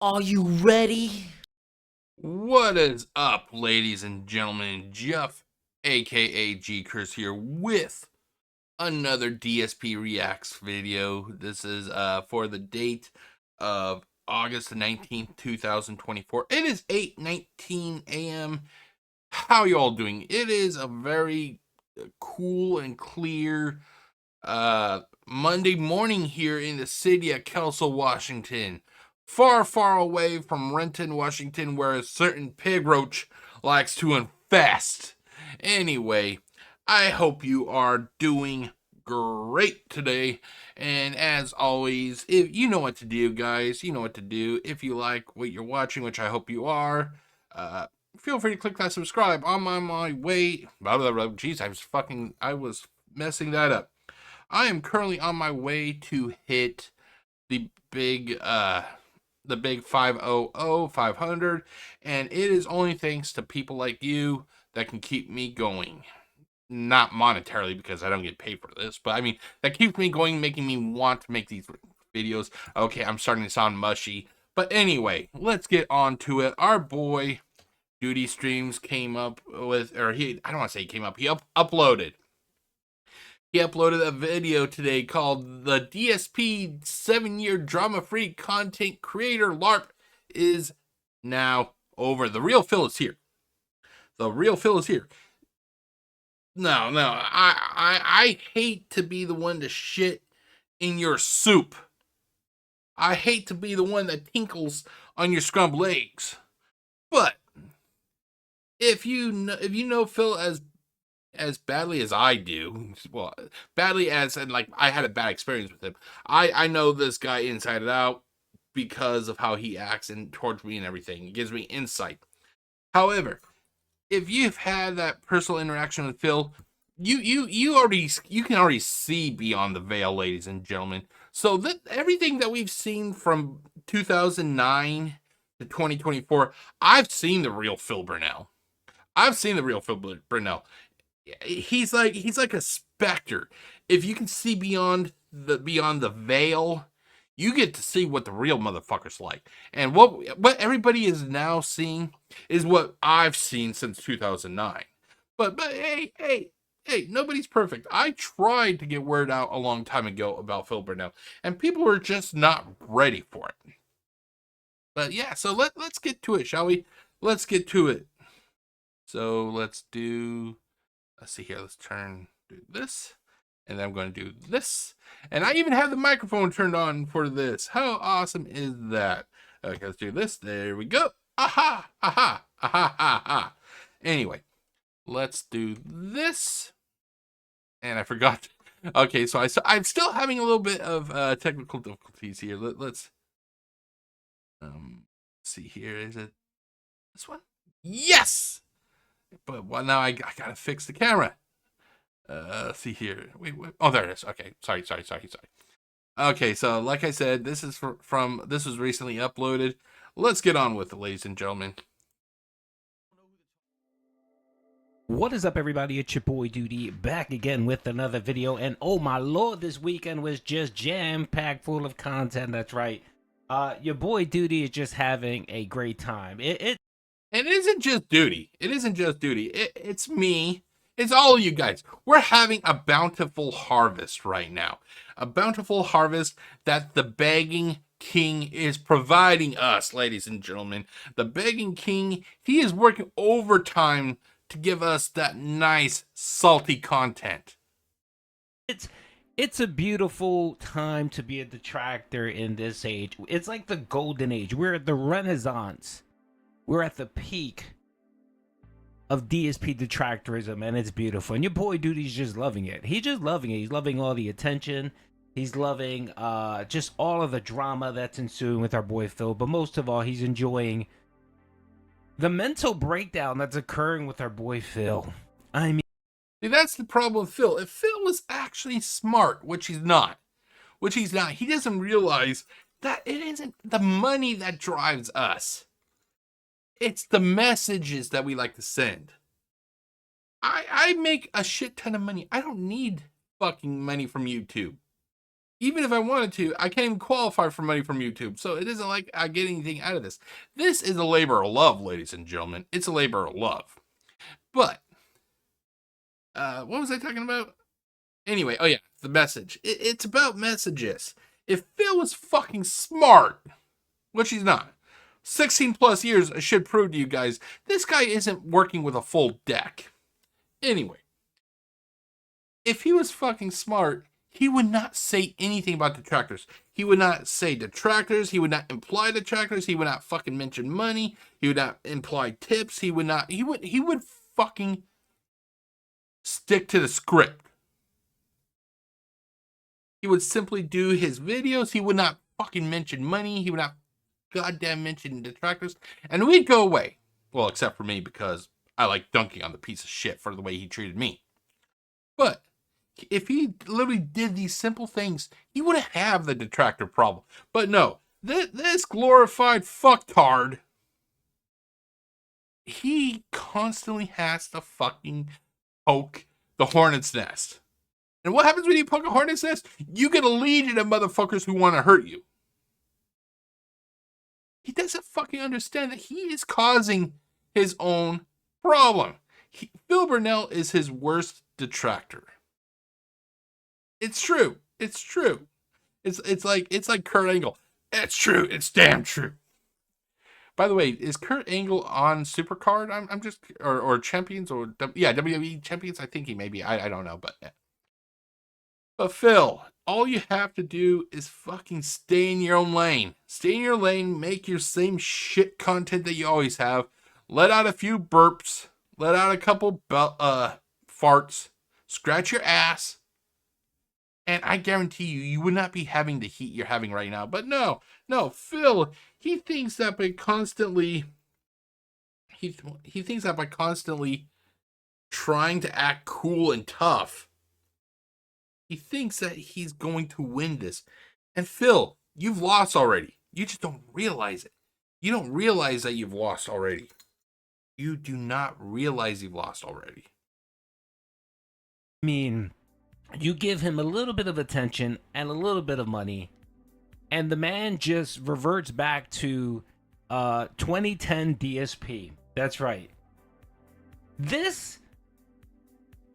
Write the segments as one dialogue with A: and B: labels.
A: Are you ready?
B: What is up, ladies and gentlemen? Jeff, aka GCurse, here with another DSP Reacts video. This is for the date of August the 19th, 2024. It is 8:19 a.m. How y'all doing? It is a very cool and clear Monday morning here in the city of Kelso, Washington. Far, far away from Renton, Washington, where a certain pig roach likes to infest. Anyway, I hope you are doing great today. And as always, if you know what to do, guys, you know what to do. If you like what you're watching, which I hope you are, feel free to click that subscribe. I'm on my way. Jeez, I was messing that up. I am currently on my way to hit the big 500, and it is only thanks to people like you that can keep me going. Not monetarily, because I don't get paid for this, but I mean, that keeps me going, making me want to make these videos. Okay, I'm starting to sound mushy, but anyway, let's get on to it. Our boy Doody Streams came up with, or I don't want to say he came up, he uploaded. He uploaded a video today called "The DSP 7-Year Drama-Free Content Creator LARP is Now Over." The real Phil is here. The real Phil is here. No, I hate to be the one to shit in your soup. I hate to be the one that tinkles on your scrambled eggs. But if you know Phil as badly as I do, well, badly as, and like, I had a bad experience with him. I know this guy inside and out because of how he acts and towards me and everything. It gives me insight. However, if you've had that personal interaction with Phil, you can already see beyond the veil, ladies and gentlemen. So that everything that we've seen from 2009 to 2024, I've seen the real Phil Burnell. I've seen the real Phil Burnell. He's like a specter. If you can see beyond the veil, you get to see what the real motherfucker's like. And what everybody is now seeing is what I've seen since 2009. But hey, nobody's perfect. I tried to get word out a long time ago about Phil Burnell, and people were just not ready for it. But yeah, so let's get to it, shall we? Let's get to it. So let's see here, let's do this, and then I'm going to do this, and I even have the microphone turned on for this. How awesome is that? Okay, let's do this. There we go. Aha, aha, aha, aha. Anyway, let's do this, and I forgot. Okay, so I'm still having a little bit of technical difficulties here. Let's see here. Is it this one? Yes. But well, now I gotta fix the camera. See here. Wait. Oh, there it is. Okay. Sorry. Okay, so like I said, this is this was recently uploaded. Let's get on with it, ladies and gentlemen.
A: What is up, everybody? It's your boy Doody back again with another video. And oh my lord, this weekend was just jam-packed full of content. That's right. Your boy Doody is just having a great time.
B: And it isn't just Doody. It isn't just Doody. It's me. It's all of you guys. We're having a bountiful harvest right now. A bountiful harvest that the begging king is providing us, ladies and gentlemen. The begging king, he is working overtime to give us that nice, salty content.
A: It's a beautiful time to be a detractor in this age. It's like the golden age. We're at the Renaissance. We're at the peak of DSP detractorism, and it's beautiful. And your boy Doody's just loving it. He's just loving it. He's loving all the attention. He's loving just all of the drama that's ensuing with our boy Phil. But most of all, he's enjoying the mental breakdown that's occurring with our boy Phil. I mean,
B: see, that's the problem with Phil. If Phil was actually smart, which he's not, he doesn't realize that it isn't the money that drives us. It's the messages that we like to send. I make a shit ton of money. I don't need fucking money from YouTube. Even if I wanted to, I can't even qualify for money from YouTube. So it isn't like I get anything out of this. This is a labor of love, ladies and gentlemen. It's a labor of love. But what was I talking about? Anyway, oh yeah, the message. It's about messages. If Phil was fucking smart, which he's not, 16 plus years should prove to you guys this guy isn't working with a full deck. Anyway, if he was fucking smart, he would not say anything about detractors. He would not say detractors. He would not imply detractors. He would not fucking mention money. He would not imply tips. He would not. He would fucking stick to the script. He would simply do his videos. He would not fucking mention money. He would not goddamn mention detractors. And we'd go away. Well, except for me, because I like dunking on the piece of shit for the way he treated me. But if he literally did these simple things, he wouldn't have the detractor problem. But no, this glorified fucktard, he constantly has to fucking poke the hornet's nest. And what happens when you poke a hornet's nest? You get a legion of motherfuckers who want to hurt you. He doesn't fucking understand that he is causing his own problem. Phil Burnell is his worst detractor. It's true. It's true. It's like Kurt Angle. It's true. It's damn true. By the way, is Kurt Angle on Supercard? I'm just or Champions or WWE Champions. I think he may be. I don't know, but yeah. But Phil, all you have to do is fucking stay in your own lane. Stay in your lane. Make your same shit content that you always have. Let out a few burps. Let out a couple farts. Scratch your ass. And I guarantee you, you would not be having the heat you're having right now. But no, Phil, he thinks that by constantly, he thinks that by constantly trying to act cool and tough, he thinks that he's going to win this. And Phil, you've lost already. You just don't realize it. You don't realize that you've lost already. You do not realize you've lost already.
A: I mean, you give him a little bit of attention and a little bit of money, and the man just reverts back to 2010 DSP. That's right. This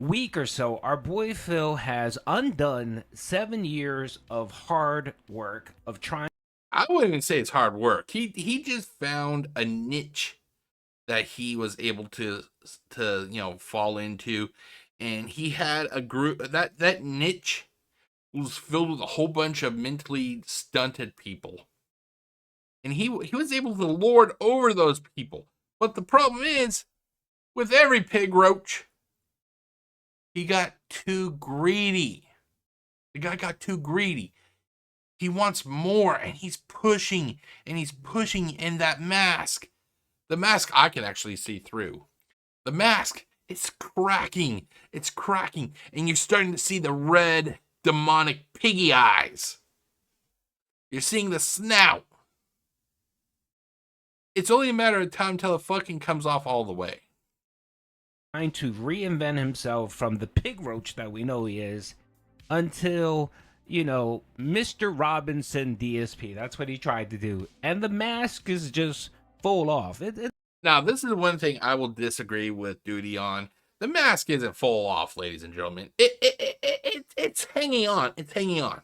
A: week or so, our boy Phil has undone 7 years of hard work of trying.
B: I wouldn't even say it's hard work. He just found a niche that he was able to fall into, and he had a group that niche was filled with a whole bunch of mentally stunted people, and he was able to lord over those people. But the problem is, with every pig roach, he got too greedy. The guy got too greedy. He wants more, and he's pushing, and that mask, the mask I can actually see through. The mask, it's cracking, and you're starting to see the red, demonic piggy eyes. You're seeing the snout. It's only a matter of time till it fucking comes off all the way.
A: Trying to reinvent himself from the pig roach that we know he is until, Mr. Robinson DSP. That's what he tried to do. And the mask is just full off.
B: Now, this is one thing I will disagree with Doody on. The mask isn't full off, ladies and gentlemen. It's hanging on. It's hanging on.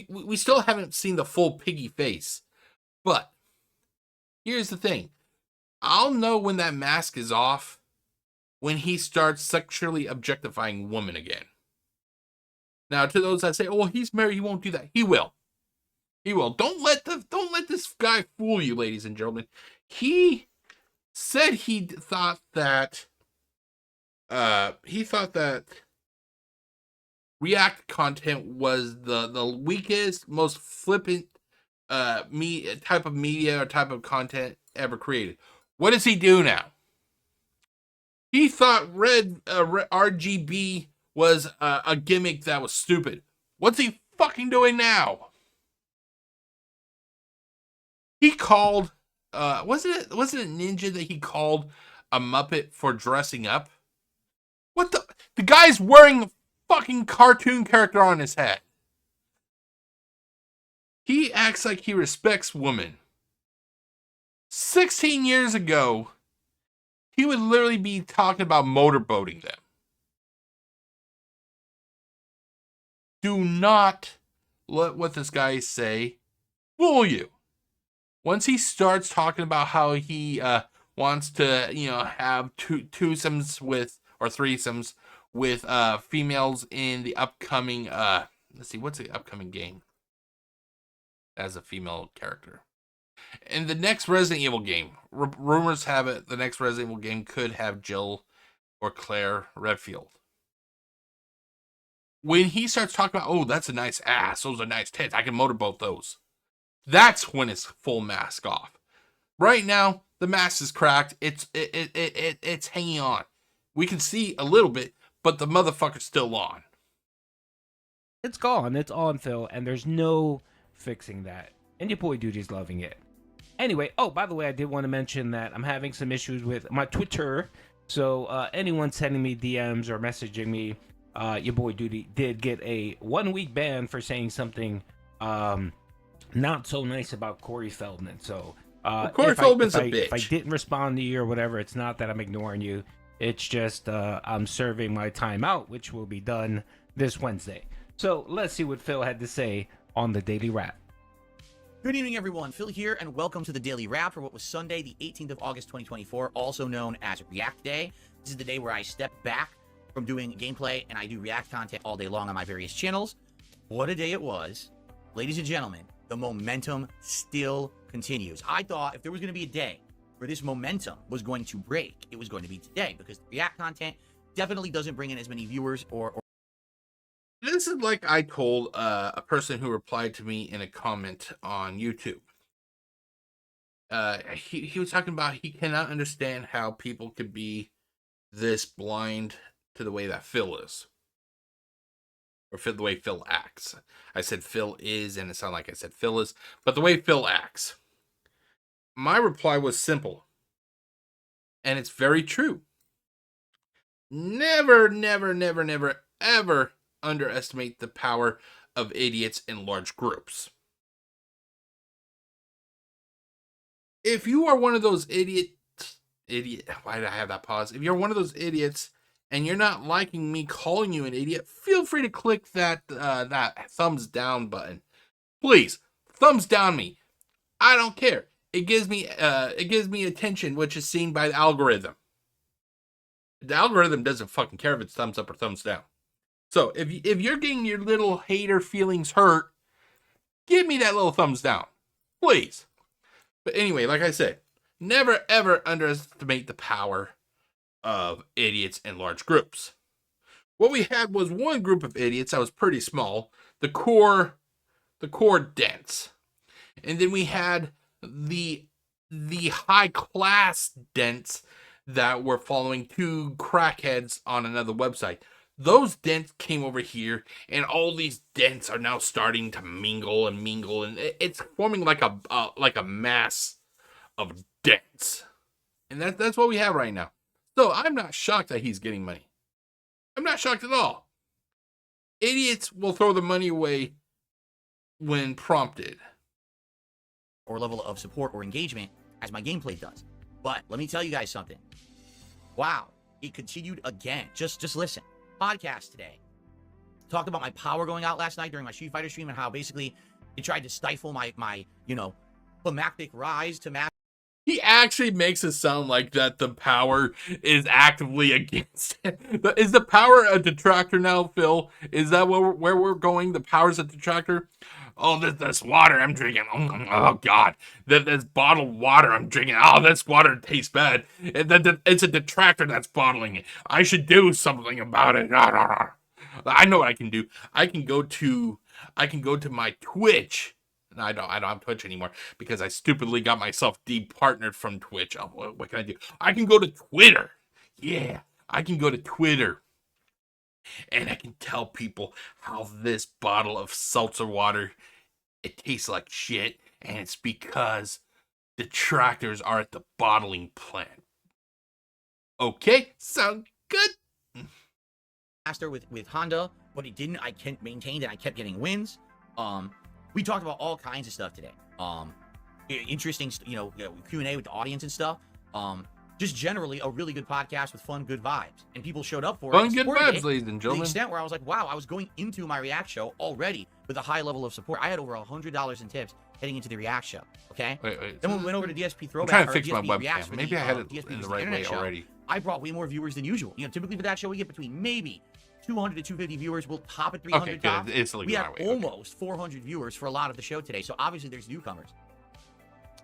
B: We still haven't seen the full piggy face. But here's the thing. I'll know when that mask is off when he starts sexually objectifying women again. Now, to those that say, "Oh, he's married, he won't do that," he will. He will. Don't let this guy fool you, ladies and gentlemen. He said he thought that React content was the weakest, most flippant type of media or type of content ever created. What does he do now? He thought red RGB was a gimmick that was stupid. What's he fucking doing now? He called wasn't it Ninja that he called a Muppet for dressing up? What the guy's wearing a fucking cartoon character on his head. He acts like he respects women. 16 years ago, he would literally be talking about motorboating them. Do not let what this guy say fool you. Once he starts talking about how he wants to, have twosomes with, or threesomes with females in the upcoming, let's see, what's the upcoming game as a female character? In the next Resident Evil game, rumors have it the next Resident Evil game could have Jill or Claire Redfield. When he starts talking about, oh, that's a nice ass, those are nice tits, I can motorboat those. That's when it's full mask off. Right now, the mask is cracked. It's hanging on. We can see a little bit, but the motherfucker's still on.
A: It's gone. It's on, Phil, and there's no fixing that. And your boy Doody's loving it. Anyway, oh, by the way, I did want to mention that I'm having some issues with my Twitter. So anyone sending me DMs or messaging me, your boy Doody did get a 1-week ban for saying something not so nice about Corey Feldman. So
B: Corey Feldman's a bitch.
A: If I didn't respond to you or whatever, it's not that I'm ignoring you. It's just I'm serving my time out, which will be done this Wednesday. So let's see what Phil had to say on the Daily Wrap.
C: Good evening, everyone. Phil here, and welcome to the Daily Wrap for what was Sunday, the 18th of August, 2024, also known as React Day. This is the day where I step back from doing gameplay, and I do React content all day long on my various channels. What a day it was. Ladies and gentlemen, the momentum still continues. I thought if there was going to be a day where this momentum was going to break, it was going to be today, because the React content definitely doesn't bring in as many viewers or
B: This is like I told a person who replied to me in a comment on YouTube. He was talking about he cannot understand how people could be this blind to the way that Phil is. Or the way Phil acts. I said Phil is, and it sounded like I said Phil is, but the way Phil acts. My reply was simple. And it's very true. Never, never, never, never, ever underestimate the power of idiots in large groups. If you are one of those why did I have that pause? If you're one of those idiots and you're not liking me calling you an idiot, feel free to click that thumbs down button. Please, thumbs down me. I don't care. It gives me attention, which is seen by the algorithm. The algorithm doesn't fucking care if it's thumbs up or thumbs down. So if you're getting your little hater feelings hurt, give me that little thumbs down, please. But anyway, like I said, never ever underestimate the power of idiots in large groups. What we had was one group of idiots that was pretty small, the core dents, and then we had the high class dents that were following two crackheads on another website. Those dents came over here, and all these dents are now starting to mingle, and it's forming like a mass of dents, and that's what we have right now. So I'm not shocked that he's getting money. I'm not shocked at all. Idiots will throw the money away when prompted,
C: or level of support or engagement as my gameplay does. But let me tell you guys something. Wow, it continued again. Just listen. Podcast today. Talked about my power going out last night during my Street Fighter stream and how basically it tried to stifle my climactic rise to mass.
B: He actually makes it sound like that the power is actively against it. Is the power a detractor now, Phil? Is that where we're going? The power's a detractor? Oh, this water I'm drinking. Oh God. This bottled water I'm drinking. Oh, this water tastes bad. It's a detractor that's bottling it. I should do something about it. I know what I can do. I can go to my Twitch. I don't have Twitch anymore because I stupidly got myself departnered from Twitch. Oh, what can I do? I can go to Twitter. Yeah, I can go to Twitter. And I can tell people how this bottle of seltzer water, it tastes like shit. And it's because the tractors are at the bottling plant. Okay, sound good?
C: Master with Honda, but it didn't. I kept maintained and I kept getting wins. We talked about all kinds of stuff today. Interesting, Q&A with the audience and stuff. Just generally a really good podcast with fun, good vibes, and people showed up for it.
B: Fun, good vibes, ladies and
C: To the
B: gentlemen.
C: extent where I was like, wow, I was going into my React show already with a high level of support. I had over $100 in tips heading into the React show. Okay.
B: Wait.
C: Then when we went over to DSP
B: I'm
C: Throwback,
B: trying to
C: or
B: fix my
C: DSP Reacts
B: webcam.
C: for
B: Maybe
C: the,
B: I had it
C: DSP
B: in the
C: versus
B: right way
C: Internet show,
B: already.
C: I brought way more viewers than usual. Typically for that show we get between maybe 200 to 250 viewers. We'll top at 300
B: Okay,
C: tops.
B: good. It's
C: We had
B: my way. Okay.
C: almost 400 viewers for a lot of the show today. So obviously there's newcomers.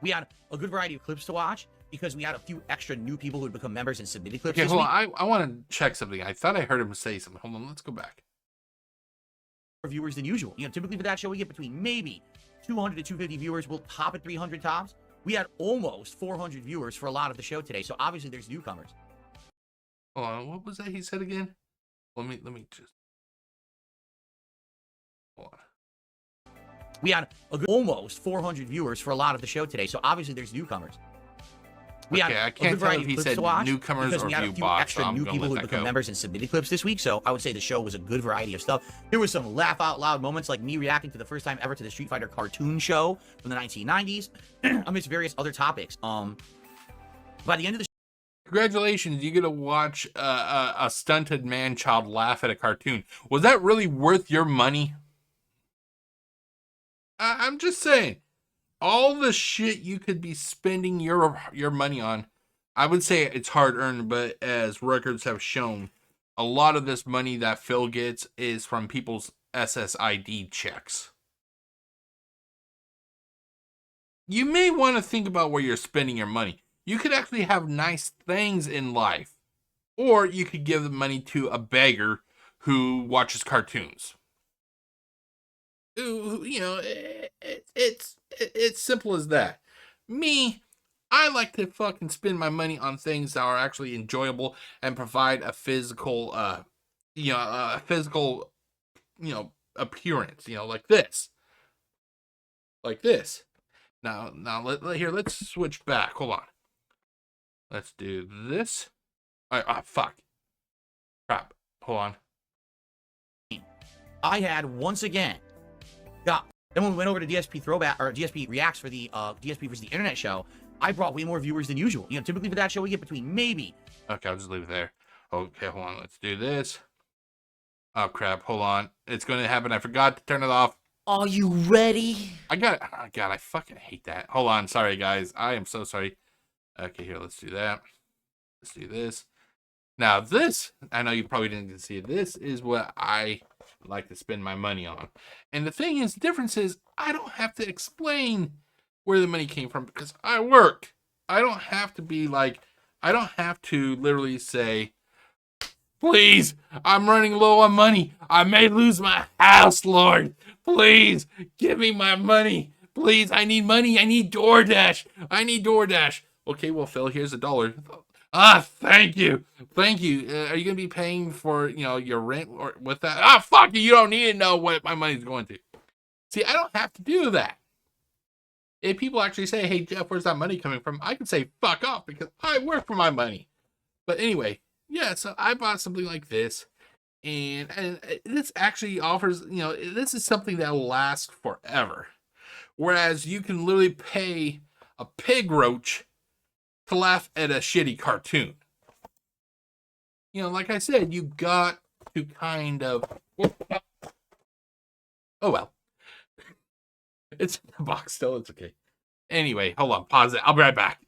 C: We had a good variety of clips to watch because we had a few extra new people who had become members and submitted clips
B: Okay,
C: this
B: hold
C: week.
B: on. I want to check something. I thought I heard him say something. Hold on, let's go back.
C: More viewers than usual. Typically for that show we get between maybe 200 to 250 viewers. We'll top at 300 tops. We had almost 400 viewers for a lot of the show today. So obviously there's newcomers.
B: Hold on, what was that he said again? Let me just hold on.
C: We had almost 400 viewers for a lot of the show today. So obviously there's newcomers. We
B: Okay,
C: had
B: I can't
C: a good
B: tell
C: variety
B: if
C: of
B: he
C: clips
B: said
C: to watch
B: newcomers
C: because
B: or
C: we had a
B: view
C: few
B: bots,
C: extra
B: so I'm
C: new
B: gonna
C: people who
B: let
C: had
B: that
C: become
B: go.
C: members and submitted clips this week. So I would say the show was a good variety of stuff. There was some laugh out loud moments like me reacting to the first time ever to the Street Fighter cartoon show from the 1990s amidst various other topics. By the end of the
B: Congratulations, you get to watch a stunted man-child laugh at a cartoon. Was that really worth your money? I'm just saying, all the shit you could be spending your money on, I would say it's hard-earned, but as records have shown, a lot of this money that Phil gets is from people's SSID checks. You may want to think about where you're spending your money. You could actually have nice things in life. Or you could give the money to a beggar who watches cartoons. It's simple as that. Me, I like to fucking spend my money on things that are actually enjoyable and provide a physical, appearance, like this. Like this. Now, let's switch back. Hold on. Let's do this. Fuck. Crap. Hold on.
C: I had once again got. Then when we went over to DSP Throwback or DSP Reacts for the DSP versus the Internet show, I brought way more viewers than usual. Typically for that show we get between maybe.
B: Okay, I'll just leave it there. Okay, hold on. Let's do this. Oh crap! Hold on. It's going to happen. I forgot to turn it off.
C: Are you ready?
B: I got it. Oh, God, I fucking hate that. Hold on. Sorry, guys. I am so sorry. Okay, here. Let's do that. Let's do this. Now, this, I know you probably didn't get to see it. This is what I like to spend my money on. And the thing is, the difference is, I don't have to explain where the money came from because I work. I don't have to be like, I don't have to literally say, please, I'm running low on money. I may lose my house, Lord. Please, give me my money. Please, I need money. I need DoorDash. I need DoorDash. Okay, well, Phil, here's $1. Thank you. Thank you. Are you going to be paying for, your rent or with that? Fuck you. You don't need to know what my money's going to. See, I don't have to do that. If people actually say, hey, Jeff, where's that money coming from? I can say, fuck off because I work for my money. But anyway, yeah, so I bought something like this. And this actually offers, this is something that will last forever. Whereas you can literally pay a pig roach to laugh at a shitty cartoon. Like I said, you got to kind of... Oh, well. It's in the box still. It's okay. Anyway, hold on. Pause it. I'll be right back.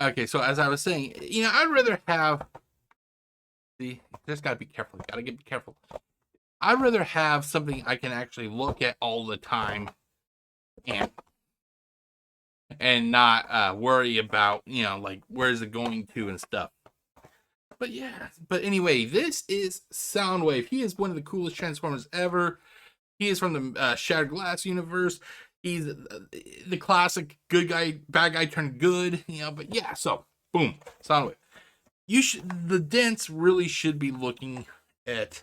B: Okay, so as I was saying, I'd rather have... See, just gotta be careful. Gotta be careful. I'd rather have something I can actually look at all the time and not worry about, like, where's it going to and stuff. But yeah, but anyway, this is Soundwave. He is one of the coolest Transformers ever. He is from the Shattered Glass universe. He's the classic good guy, bad guy turned good, but yeah, so boom, Soundwave. The dents really should be looking at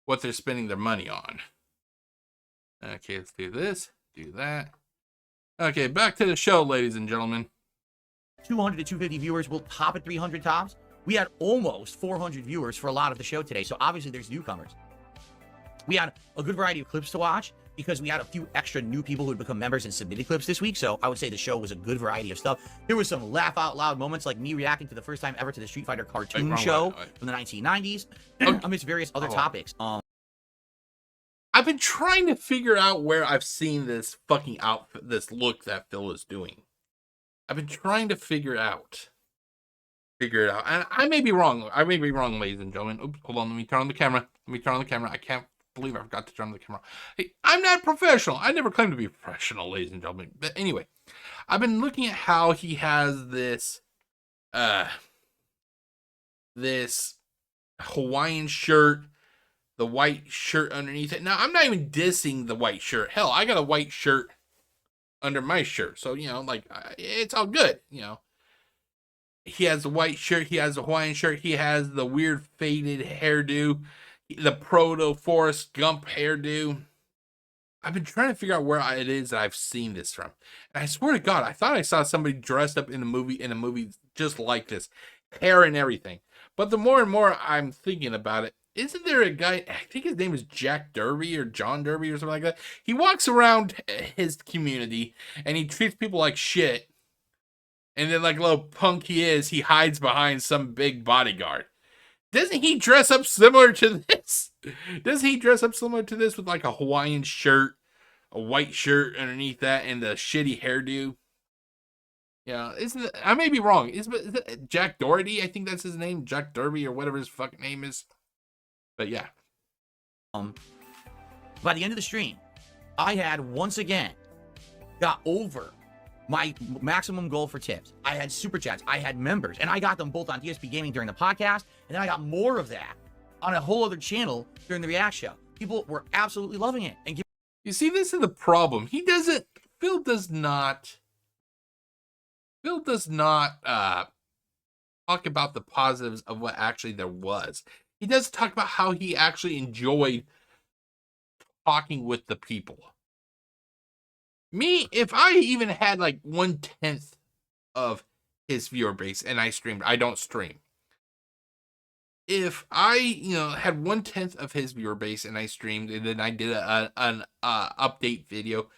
B: what they're spending their money on. Okay, let's do this, do that. Okay, back to the show, ladies and gentlemen.
C: 200 to 250 viewers. We'll top at 300 tops. We had almost 400 viewers for a lot of the show today. So obviously there's newcomers. We had a good variety of clips to watch because we had a few extra new people who had become members and submitted clips this week. So I would say the show was a good variety of stuff. There was some laugh out loud moments, like me reacting to the first time ever to the Street Fighter cartoon show from the 1990s, amidst various other topics.
B: I've been trying to figure out where I've seen this fucking outfit, this look that Phil is doing. I've been trying to figure it out. And I may be wrong. I may be wrong, ladies and gentlemen. Oops, hold on. Let me turn on the camera. I can't believe I forgot to turn on the camera. Hey, I'm not professional. I never claimed to be professional, ladies and gentlemen. But anyway, I've been looking at how he has this Hawaiian shirt, the white shirt underneath it. Now, I'm not even dissing the white shirt. Hell, I got a white shirt under my shirt. So, like, it's all good, He has a white shirt. He has a Hawaiian shirt. He has the weird faded hairdo, the proto Forrest Gump hairdo. I've been trying to figure out where it is that I've seen this from. And I swear to God, I thought I saw somebody dressed up in a movie just like this. Hair and everything. But the more and more I'm thinking about it, isn't there a guy, I think his name is Jack Derby or John Derby or something like that. He walks around his community and he treats people like shit. And then, like little punk he is, he hides behind some big bodyguard. Doesn't he dress up similar to this? With like a Hawaiian shirt, a white shirt underneath that, and the shitty hairdo? Yeah, I may be wrong. Is it Jack Doherty? I think that's his name, Jack Derby or whatever his fucking name is. But yeah.
C: By the end of the stream, I had once again got over my maximum goal for tips. I had super chats, I had members, and I got them both on DSP Gaming during the podcast, and then I got more of that on a whole other channel during the React show. People were absolutely loving it. And
B: you see, this is the problem. Phil does not talk about the positives of what actually there was. He does talk about how he actually enjoyed talking with the people. Me, if I even had like 1/10 of his viewer base and I streamed, I don't stream. If I, had 1/10 of his viewer base and I streamed and then I did an update video,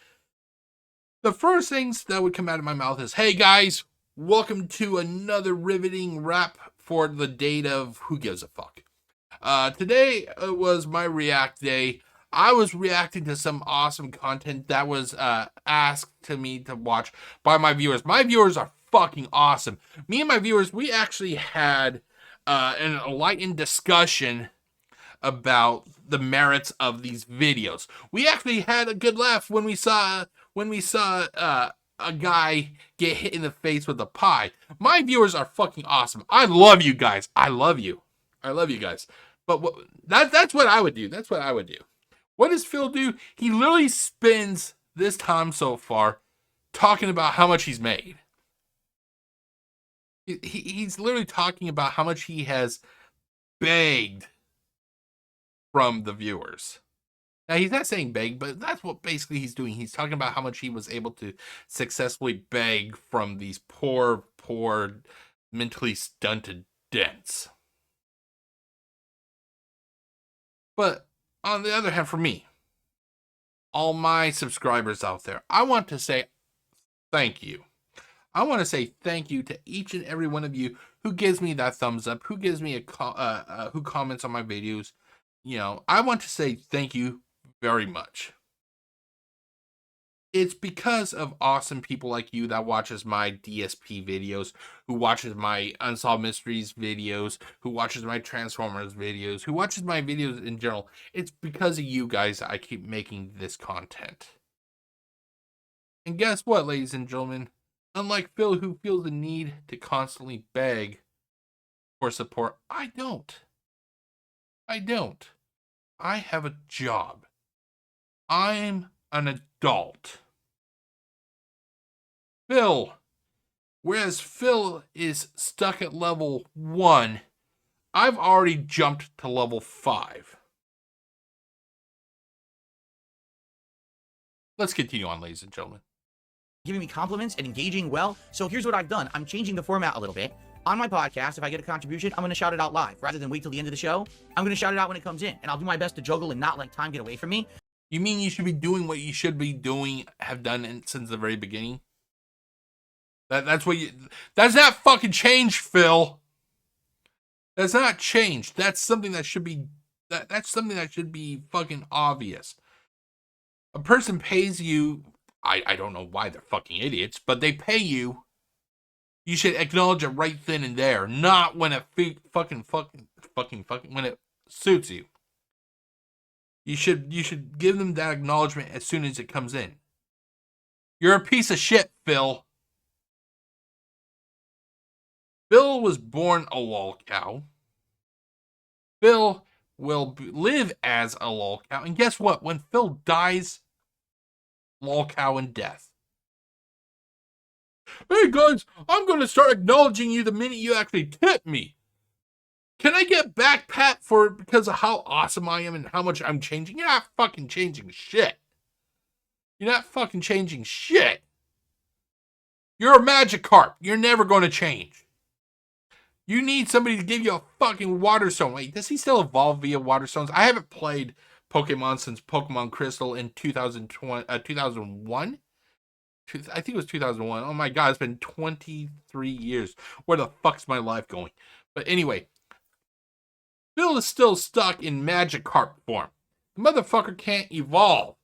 B: the first things that would come out of my mouth is, hey guys, welcome to another riveting wrap for the date of who gives a fuck. Today was my React day. I was reacting to some awesome content that was asked to me to watch by my viewers. My viewers are fucking awesome. Me and my viewers, we actually had an enlightened discussion about the merits of these videos. We actually had a good laugh when we saw a guy get hit in the face with a pie. My viewers are fucking awesome. I love you guys. I love you guys. But that's what I would do. What does Phil do? He literally spends this time so far talking about how much he's made. He's literally talking about how much he has begged from the viewers. Now, he's not saying beg, but that's what basically he's doing. He's talking about how much he was able to successfully beg from these poor, mentally stunted dents. But on the other hand, for me, all my subscribers out there, I want to say thank you. I want to say thank you to each and every one of you who gives me that thumbs up, who gives me who comments on my videos. I want to say thank you very much. It's because of awesome people like you that watches my DSP videos, who watches my Unsolved Mysteries videos, who watches my Transformers videos, who watches my videos in general. It's because of you guys that I keep making this content. And guess what, ladies and gentlemen? Unlike Phil, who feels the need to constantly beg for support, I don't. I have a job. I'm an adult. Whereas Phil is stuck at level 1, I've already jumped to level 5. Let's continue on, ladies and gentlemen.
C: Giving me compliments and engaging well. So here's what I've done. I'm changing the format a little bit. On my podcast, if I get a contribution, I'm going to shout it out live. Rather than wait till the end of the show, I'm going to shout it out when it comes in. And I'll do my best to juggle and not let time get away from me.
B: You mean you should be doing what you should be doing, have done since the very beginning? That's what you. That's not fucking changed, Phil. That's not changed. That's something that should be. That's something that should be fucking obvious. A person pays you. I don't know why they're fucking idiots, but they pay you. You should acknowledge it right then and there, not when it fucking when it suits you. You should give them that acknowledgement as soon as it comes in. You're a piece of shit, Phil. Phil was born a lolcow. Phil will live as a lolcow. And guess what? When Phil dies, lolcow in death. Hey guys, I'm going to start acknowledging you the minute you actually tip me. Can I get back pat because of how awesome I am and how much I'm changing? You're not fucking changing shit. You're not fucking changing shit. You're a Magikarp. You're never going to change. You need somebody to give you a fucking water stone. Wait, does he still evolve via water stones? I haven't played Pokemon since Pokemon Crystal in 2001. I think it was 2001. Oh my god, it's been 23 years. Where the fuck's my life going? But anyway, Phil is still stuck in Magikarp form. The motherfucker can't evolve.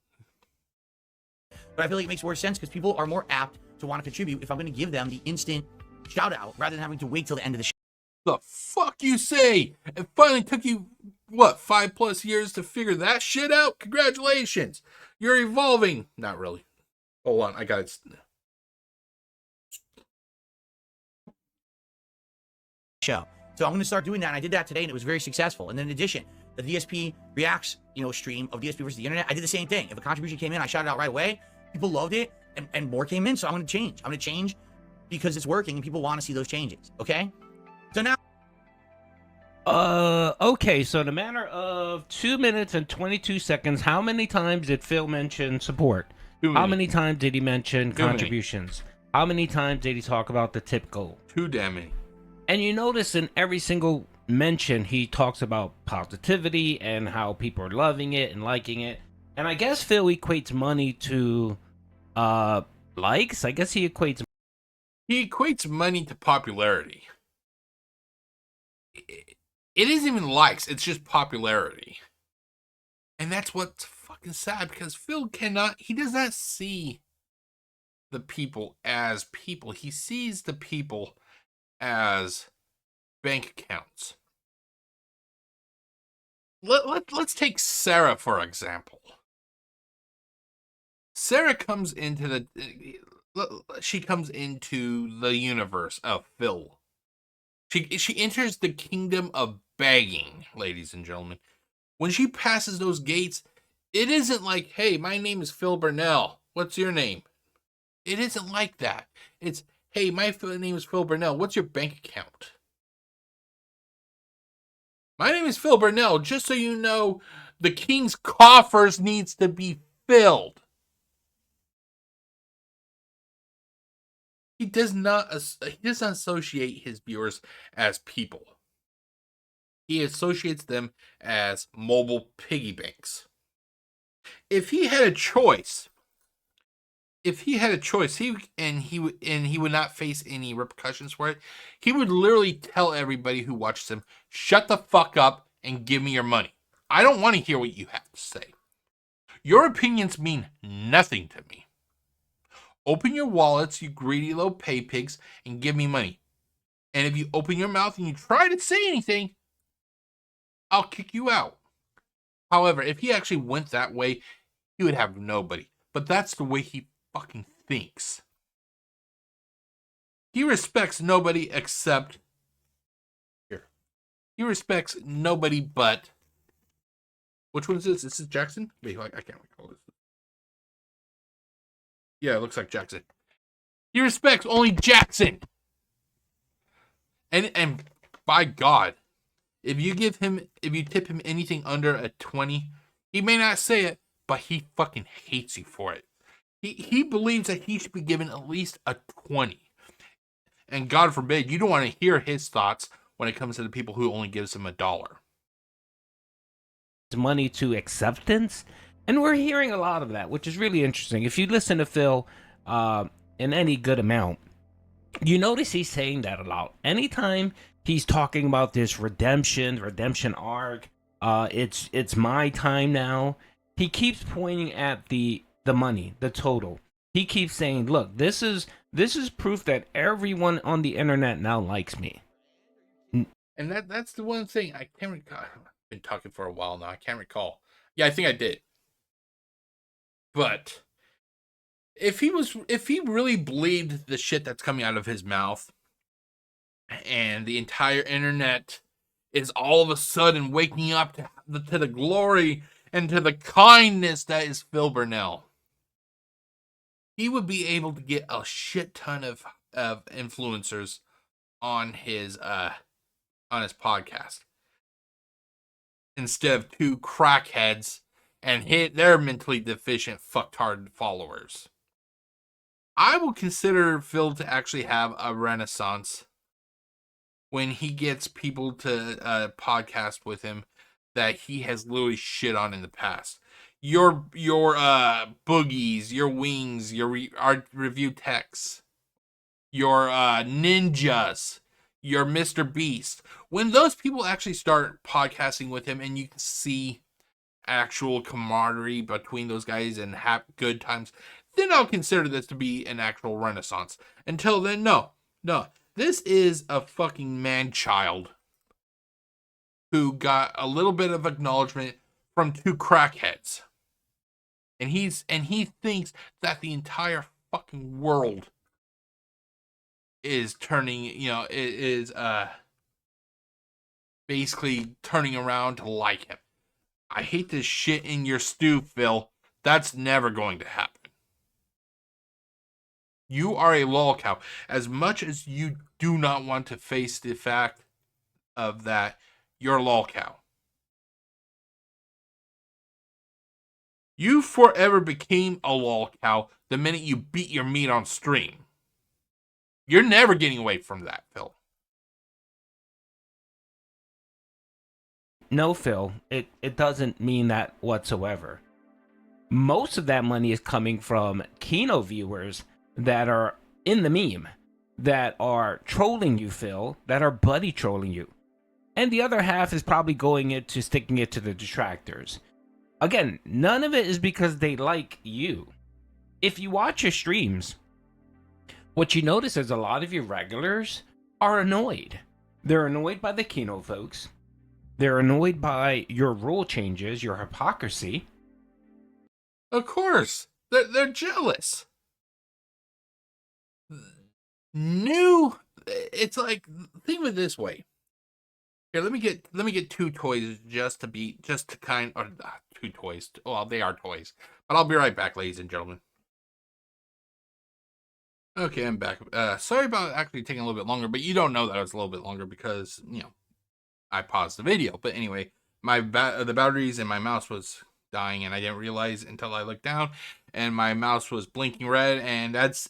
C: But I feel like it makes more sense because people are more apt to want to contribute if I'm going to give them the instant shout out rather than having to wait till the end of the show.
B: The fuck you say? It finally took you, what, 5+ years to figure that shit out? Congratulations. You're evolving. Not really. Hold on, I got it.
C: Show. So I'm going to start doing that. And I did that today and it was very successful. And then in addition, the DSP Reacts, stream of DSP versus the internet, I did the same thing. If a contribution came in, I shouted out right away. People loved it and more came in. So I'm going to change. I'm going to change because it's working and people want to see those changes. Okay? So now.
A: Okay, so in a matter of 2 minutes and 22 seconds, how many times did Phil mention support? How many times did he mention contributions? How many times did he talk about the tip goal?
B: Too damn many.
A: And you notice in every single mention, he talks about positivity and how people are loving it and liking it. And I guess Phil equates money to, likes? I guess he equates
B: money to popularity. It isn't even likes, it's just popularity. And that's what's fucking sad because Phil he does not see the people as people. He sees the people as bank accounts. Let's take Sarah for example. Sarah comes into the universe of Phil. She enters the kingdom of begging, ladies and gentlemen. When she passes those gates, it isn't like, hey, my name is Phil Burnell. What's your name? It isn't like that. It's, hey, my name is Phil Burnell. What's your bank account? My name is Phil Burnell. Just so you know, the king's coffers needs to be filled. He does not associate his viewers as people. He associates them as mobile piggy banks. If he had a choice, he would not face any repercussions for it. He would literally tell everybody who watches him, "Shut the fuck up and give me your money. I don't want to hear what you have to say. Your opinions mean nothing to me. Open your wallets, you greedy little pay pigs, and give me money. And if you open your mouth and you try to say anything, I'll kick you out." However, if he actually went that way, he would have nobody. But that's the way he fucking thinks. He respects nobody except here. He respects nobody but, which one is this? This is Jackson? Wait, I can't recall this. Yeah, it looks like Jackson. He respects only Jackson. And by God, if you tip him anything under a 20, he may not say it, but he fucking hates you for it. He believes that he should be given at least a 20. And God forbid, you don't want to hear his thoughts when it comes to the people who only gives him $1.
A: money to acceptance. And we're hearing a lot of that, which is really interesting. If you listen to Phil in any good amount, you notice he's saying that a lot. Anytime he's talking about this redemption arc, it's my time now. He keeps pointing at the money, the total. He keeps saying, "Look, this is proof that everyone on the internet now likes me."
B: And that's the one thing I can't recall. I've been talking for a while now. I can't recall. Yeah, I think I did. But if he really believed the shit that's coming out of his mouth, and the entire internet is all of a sudden waking up to the glory and to the kindness that is Phil Burnell, he would be able to get a shit ton of influencers on his podcast instead of two crackheads and hit their mentally deficient fucktard followers. I will consider Phil to actually have a renaissance when he gets people to podcast with him that he has literally shit on in the past. Your boogies, your wings, your art review techs, your ninjas, your Mr. Beast. When those people actually start podcasting with him and you can see actual camaraderie between those guys and have good times, then I'll consider this to be an actual renaissance. Until then, no. This is a fucking man-child who got a little bit of acknowledgement from two crackheads. And he thinks that the entire fucking world is turning, is basically turning around to like him. I hate this shit in your stew, Phil. That's never going to happen. You are a lolcow. As much as you do not want to face the fact of that, you're a lolcow. You forever became a lolcow the minute you beat your meat on stream. You're never getting away from that, Phil.
A: No, Phil, it doesn't mean that whatsoever. Most of that money is coming from Kino viewers that are in the meme, that are trolling you, Phil, that are buddy trolling you. And the other half is probably sticking it to the detractors. Again, none of it is because they like you. If you watch your streams, what you notice is a lot of your regulars are annoyed. They're annoyed by the Kino folks. They're annoyed by your rule changes, your hypocrisy.
B: Of course. They're jealous. It's like, think of it this way. Here, let me get two toys two toys. Well, they are toys. But I'll be right back, ladies and gentlemen. Okay, I'm back. Sorry about actually taking a little bit longer, but you don't know that it was a little bit longer because, I paused the video. But anyway, the batteries in my mouse was dying, and I didn't realize until I looked down, and my mouse was blinking red, and that's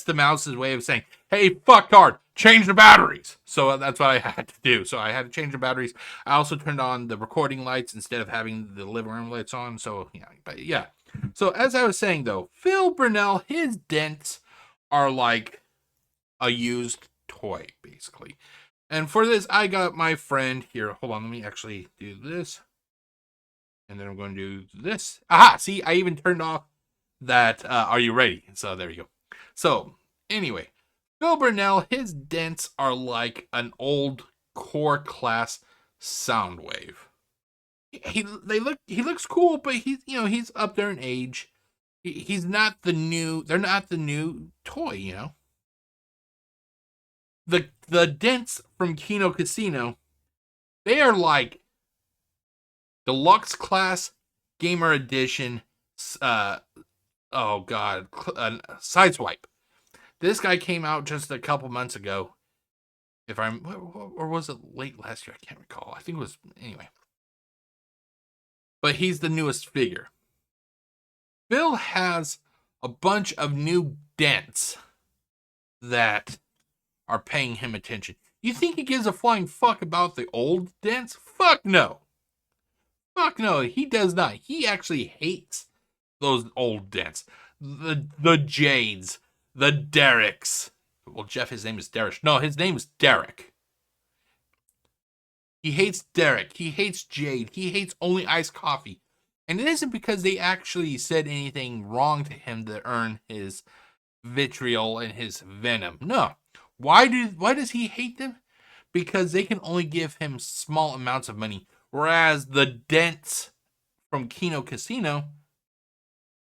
B: the mouse's way of saying, "Hey, fucktard, change the batteries." So that's what I had to do. So I had to change the batteries. I also turned on the recording lights instead of having the living room lights on. So yeah. So as I was saying though, Phil Burnell, his dents are like a used toy, basically. And for this, I got my friend here. Hold on, let me actually do this. And then I'm going to do this. Aha! See, I even turned off that, are you ready? So there you go. So, anyway. Phil Burnell, his dents are like an old core class Soundwave. He looks cool, but he's up there in age. He's not the new, they're not the new toy, The dents from Kino Casino, they are like deluxe class gamer edition. Sideswipe. This guy came out just a couple months ago. Or was it late last year? I can't recall. I think it was anyway. But he's the newest figure. Phil has a bunch of new dents that are paying him attention. You think he gives a flying fuck about the old dents? Fuck no. Fuck no, he does not. He actually hates those old dents. The Jades, the Derricks. Well, Jeff, his name is Derek. No, his name is Derek. He hates Derek. He hates Jade. He hates only iced coffee. And it isn't because they actually said anything wrong to him to earn his vitriol and his venom. No. Why does he hate them? Because they can only give him small amounts of money. Whereas the dents from Kino Casino,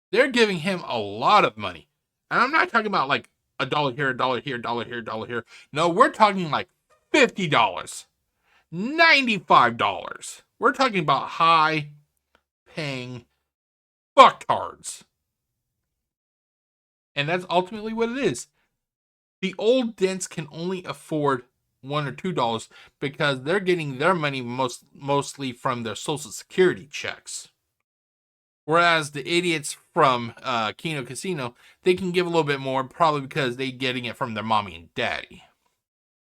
B: they're giving him a lot of money. And I'm not talking about like $1 here, $1 here, $1 here, $1 here. No, we're talking like $50, $95. We're talking about high paying fucktards. And that's ultimately what it is. The old dents can only afford $1 or $2 because they're getting their money mostly from their social security checks. Whereas the idiots from Kino Casino, they can give a little bit more, probably because they're getting it from their mommy and daddy.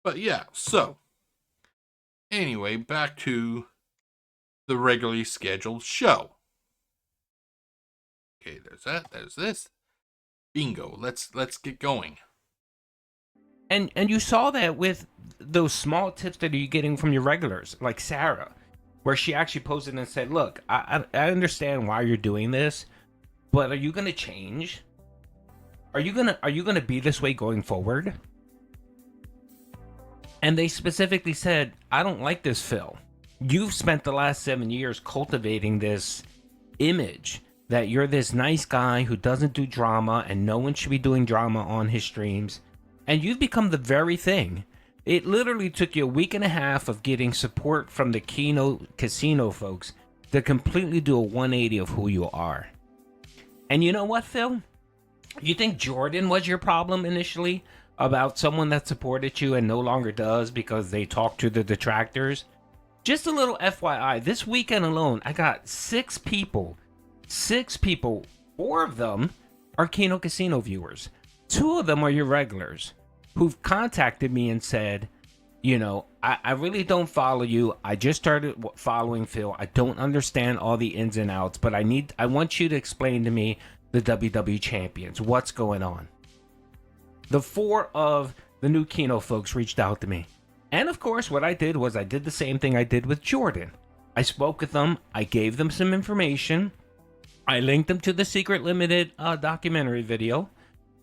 B: But yeah, so anyway, back to the regularly scheduled show. Okay, there's that. There's this. Bingo. Let's get going.
A: And you saw that with those small tips that you're getting from your regulars, like Sarah, where she actually posted and said, "Look, I understand why you're doing this, but are you gonna change? Are you gonna be this way going forward?" And they specifically said, "I don't like this, Phil. You've spent the last 7 years cultivating this image that you're this nice guy who doesn't do drama and no one should be doing drama on his streams. And you've become the very thing. It literally took you a week and a half of getting support from the Kino Casino folks to completely do a 180 of who you are." And you know what, Phil? You think Jordan was your problem initially about someone that supported you and no longer does because they talk to the detractors? Just a little FYI, this weekend alone, I got 6 people. 6 people. 4 of them are Kino Casino viewers. 2 of them are your regulars who've contacted me and said, you know, I really don't follow you. I just started following Phil. I don't understand all the ins and outs, but I want you to explain to me the WWE champions. What's going on? The 4 of the new Kino folks reached out to me. And of course, what I did was I did the same thing I did with Jordan. I spoke with them. I gave them some information. I linked them to the Secret Limited documentary video.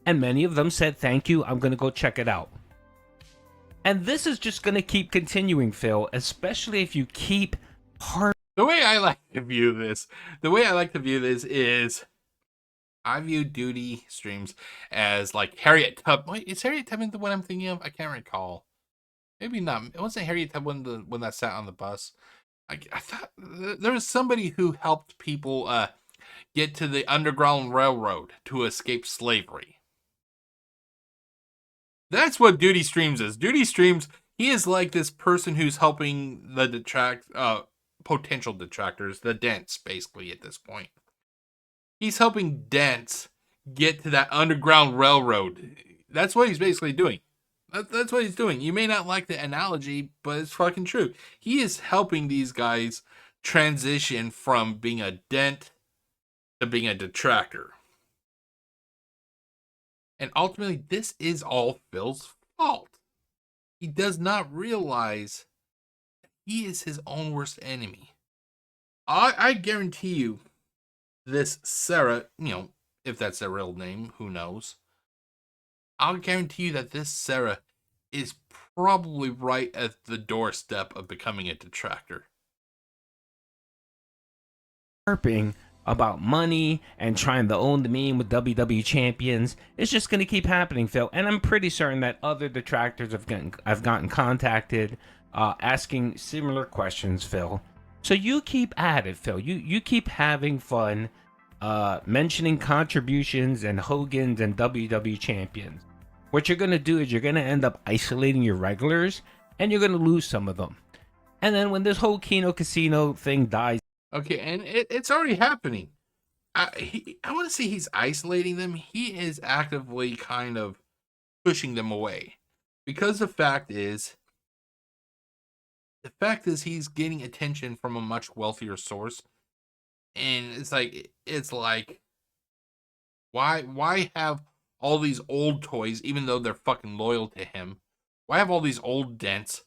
A: And many of them said, "Thank you, I'm going to go check it out." And this is just going to keep continuing, Phil, especially if you keep hard.
B: The way I like to view this is I view Doody streams as like Harriet Tubman. Wait, is Harriet Tubman the one I'm thinking of? I can't recall. Maybe not. It wasn't Harriet Tubman when that sat on the bus. I thought there was somebody who helped people get to the Underground Railroad to escape slavery. That's what Doody Streams is. Doody Streams, he is like this person who's helping the potential detractors, the dents, basically, at this point. He's helping dents get to that Underground Railroad. That's what he's basically doing. That's what he's doing. You may not like the analogy, but it's fucking true. He is helping these guys transition from being a dent to being a detractor. And ultimately, this is all Phil's fault. He does not realize he is his own worst enemy. I guarantee you, this Sarah, if that's their real name, who knows? I'll guarantee you that this Sarah is probably right at the doorstep of becoming a detractor.
A: Harping about money and trying to own the meme with WWE champions. It's just going to keep happening, Phil. And I'm pretty certain that other detractors have gotten contacted asking similar questions, Phil. So you keep at it, Phil. You keep having fun mentioning contributions and Hogan's and WWE champions. What you're going to do is you're going to end up isolating your regulars and you're going to lose some of them. And then when this whole Kino Casino thing dies.
B: Okay, and it's already happening. I want to say he's isolating them. He is actively kind of pushing them away. Because the fact is, the fact is he's getting attention from a much wealthier source, and it's like why have all these old toys even though they're fucking loyal to him? Why have all these old dents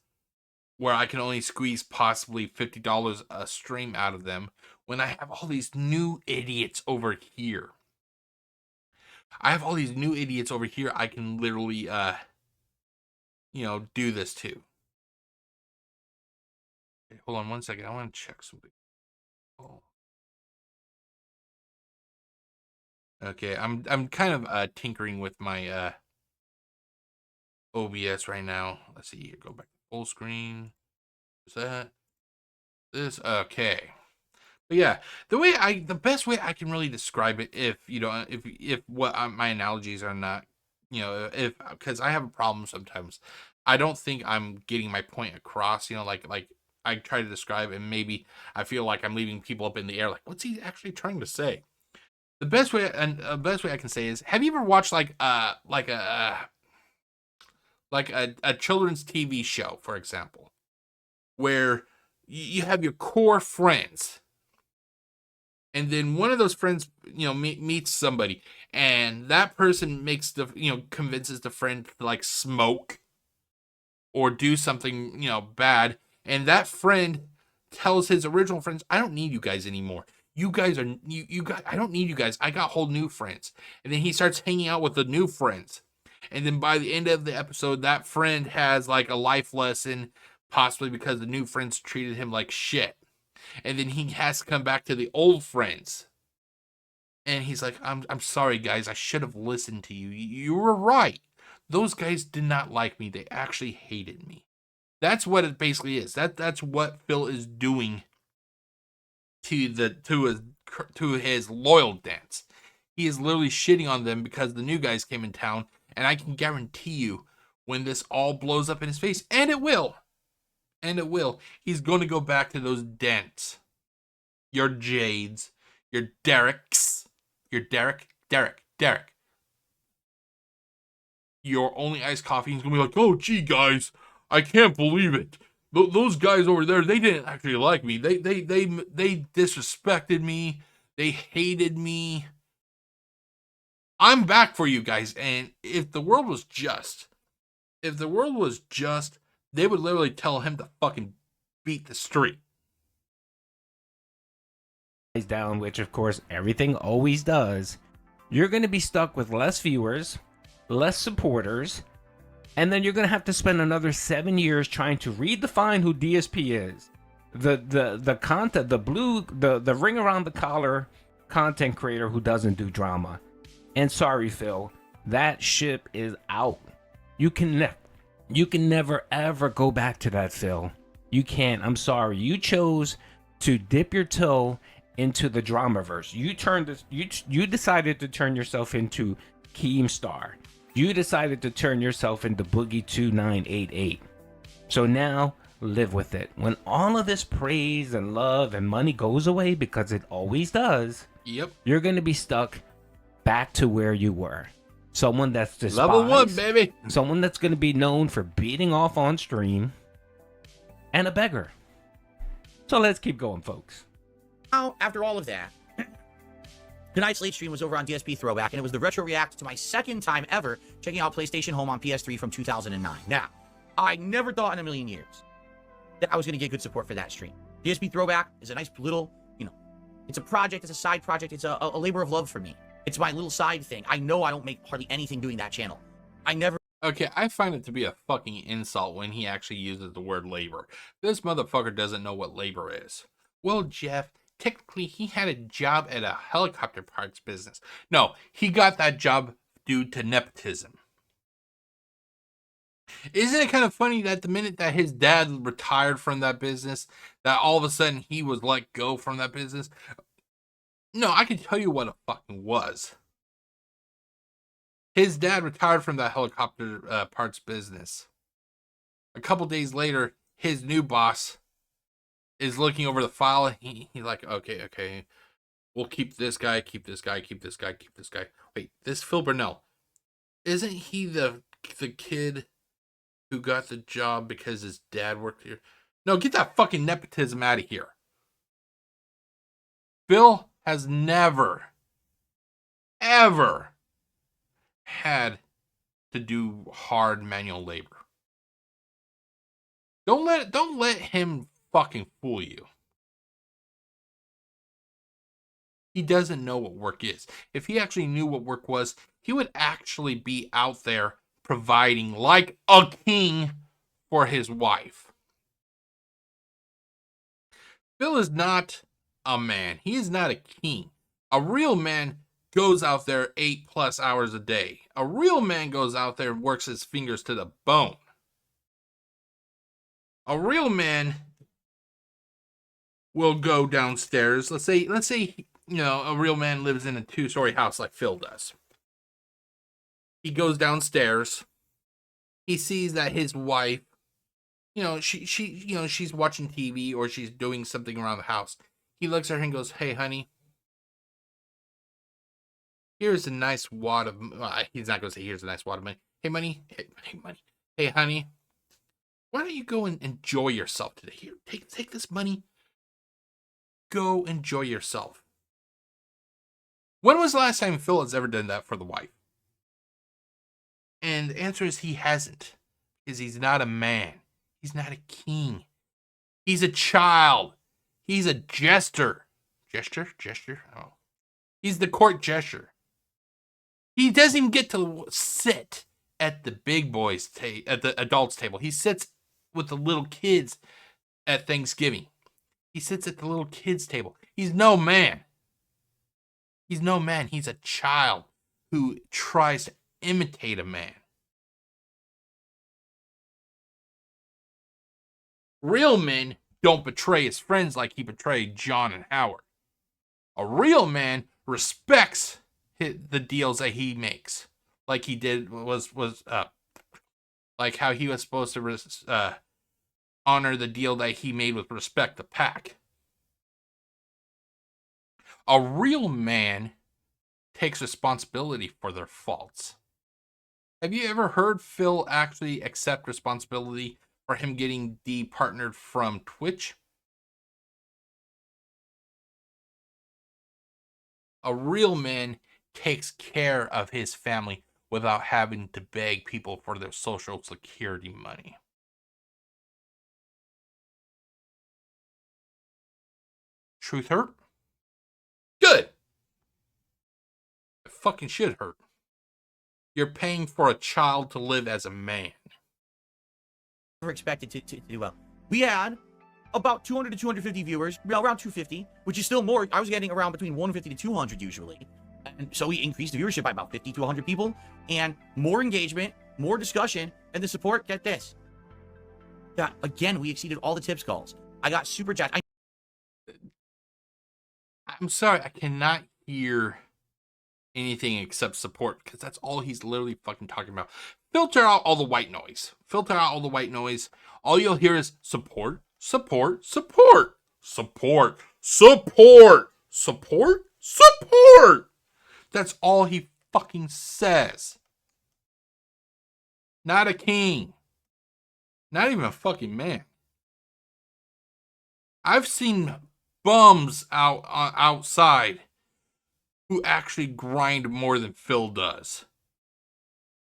B: where I can only squeeze possibly $50 a stream out of them when I have all these new idiots over here? I have all these new idiots over here I can literally do this to. Okay, hold on one second. I want to check something. Oh. Okay, I'm kind of tinkering with my OBS right now. Let's see here. Go back to full screen. Is that this? Okay. But yeah, the best way I can really describe it, if what my analogies are not, if because I have a problem sometimes, I don't think I'm getting my point across. Like I try to describe, and maybe I feel like I'm leaving people up in the air. Like, what's he actually trying to say? The best way I can say is, have you ever watched like a children's TV show, for example, where you have your core friends, and then one of those friends, meets somebody, and that person convinces the friend to like smoke or do something, bad, and that friend tells his original friends, "I don't need you guys anymore. You guys are you guys. I don't need you guys. I got whole new friends." And then he starts hanging out with the new friends, and then by the end of the episode, that friend has like a life lesson, possibly because the new friends treated him like shit. And then he has to come back to the old friends. And he's like, I'm sorry, guys. I should have listened to you. You were right. Those guys did not like me. They actually hated me. That's what it basically is. That's what Phil is doing to his loyal dance. He is literally shitting on them because the new guys came in town, and I can guarantee you, when this all blows up in his face, and it will, he's going to go back to those dents. Your Jades, your Derricks, your Derek. Your only iced coffee. He's gonna be like, "Oh, gee, guys, I can't believe it. Those guys over there, they didn't actually like me. They disrespected me. They hated me. I'm back for you guys." And if the world was just, they would literally tell him to fucking beat the street.
A: Down, which of course everything always does, you're going to be stuck with less viewers, less supporters, and then you're going to have to spend another 7 years trying to redefine who DSP is. The content, the ring around the collar content creator who doesn't do drama. And sorry, Phil, that ship is out. You can never ever go back to that, Phil. You can't. I'm sorry. You chose to dip your toe into the dramaverse. You decided to turn yourself into Keemstar. You decided to turn yourself into Boogie 2988. So now live with it. When all of this praise and love and money goes away, because it always does,
B: yep,
A: you're going to be stuck back to where you were. Someone that's despised,
B: level 1, baby.
A: Someone that's going to be known for beating off on stream, and a beggar. So let's keep going, folks.
C: Now, after all of that, tonight's late stream was over on DSP Throwback, and it was the retro react to my second time ever checking out PlayStation Home on PS3 from 2009. Now, I never thought in a million years that I was going to get good support for that stream. DSP Throwback is a nice little, it's a project, it's a side project, it's a labor of love for me. It's my little side thing. I know I don't make hardly anything doing that channel.
B: Okay, I find it to be a fucking insult when he actually uses the word labor. This motherfucker doesn't know what labor is. Well, Jeff, technically he had a job at a helicopter parts business. No, he got that job due to nepotism. Isn't it kind of funny that the minute that his dad retired from that business, that all of a sudden he was let go from that business? No, I can tell you what it fucking was. His dad retired from that helicopter parts business. A couple days later, his new boss is looking over the file. He's like, okay. We'll keep this guy, keep this guy. Wait, this Phil Burnell. Isn't he the kid who got the job because his dad worked here? No, get that fucking nepotism out of here. Phil has never, ever had to do hard manual labor. Don't let him fucking fool you. He doesn't know what work is. If he actually knew what work was, he would actually be out there providing like a king for his wife. Phil is not a man. He is not a king. A real man goes out there 8+ hours a day. A real man goes out there and works his fingers to the bone. A real man will go downstairs. Let's say, you know, a real man lives in a 2-story house like Phil does. He goes downstairs. He sees that his wife, you know, she's watching TV or she's doing something around the house. He looks at her and goes, "Hey, honey, here's a nice wad of." He's not going to say, "Here's a nice wad of money." "Hey, money. Hey, money. Hey, honey, why don't you go and enjoy yourself today? Here, take this money. Go enjoy yourself." When was the last time Phil has ever done that for the wife? And the answer is he hasn't. Because he's not a man. He's not a king. He's a child. He's a jester. Gesture? Oh. He's the court jester. He doesn't even get to sit at the big boys' at the adults' table. He sits with the little kids at Thanksgiving. He sits at the little kids' table. He's no man. He's no man. He's a child who tries to imitate a man. Real men don't betray his friends like he betrayed John and Howard. A real man respects the deals that he makes, like he did like how he was supposed to honor the deal that he made with Respect the Pack. A real man takes responsibility for their faults. Have you ever heard Phil actually accept responsibility for him getting departnered from Twitch? A real man takes care of his family without having to beg people for their social security money. Truth hurt? Good. It fucking should hurt. You're paying for a child to live as a man.
C: Never expected to do well. We had about 200 to 250 viewers, around 250, which is still more. I was getting around between 150 to 200 usually. And so we increased the viewership by about 50 to 100 people, and more engagement, more discussion, and the support. Get this. Yeah, again, we exceeded all the tips calls. I got super chat.
B: I'm sorry, I cannot hear anything except support because that's all he's literally fucking talking about. Filter out all the white noise. Filter out all the white noise. All you'll hear is support, support, support, support, support, support, support. That's all he fucking says. Not a king. Not even a fucking man. I've seen bums outside who actually grind more than Phil does.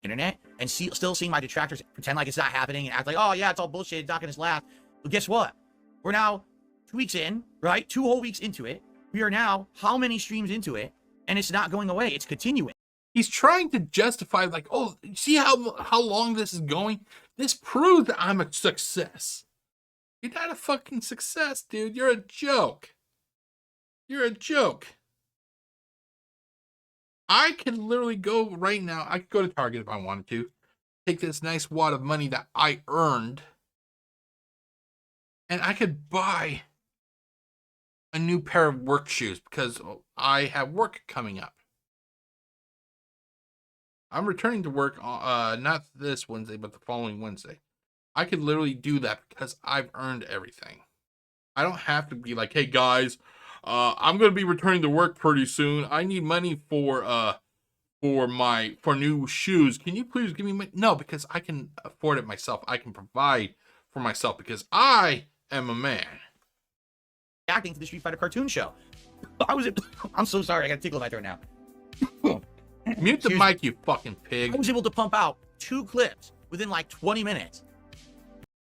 C: Internet, and still seeing my detractors pretend like it's not happening and act like, oh yeah, it's all bullshit, it's not gonna last. Well, guess what? We're now 2 weeks in, right? 2 whole weeks into it. We are now how many streams into it, and it's not going away. It's continuing.
B: He's trying to justify, like, oh, see how long this is going? This proves that I'm a success. You're not a fucking success, dude. You're a joke. You're a joke. I could literally go right now. I could go to Target if I wanted to. Take this nice wad of money that I earned. And I could buy a new pair of work shoes because I have work coming up. I'm returning to work, not this Wednesday, but the following Wednesday. I could literally do that because I've earned everything. I don't have to be like, hey guys, I'm gonna be returning to work pretty soon. I need money for new shoes. Can you please give me money? No, because I can afford it myself. I can provide for myself because I am a man.
C: Reacting to the Street Fighter cartoon show. I'm so sorry. I got a tickle in my throat now.
B: Mute the mic, you fucking pig.
C: I was able to pump out 2 clips within like 20 minutes.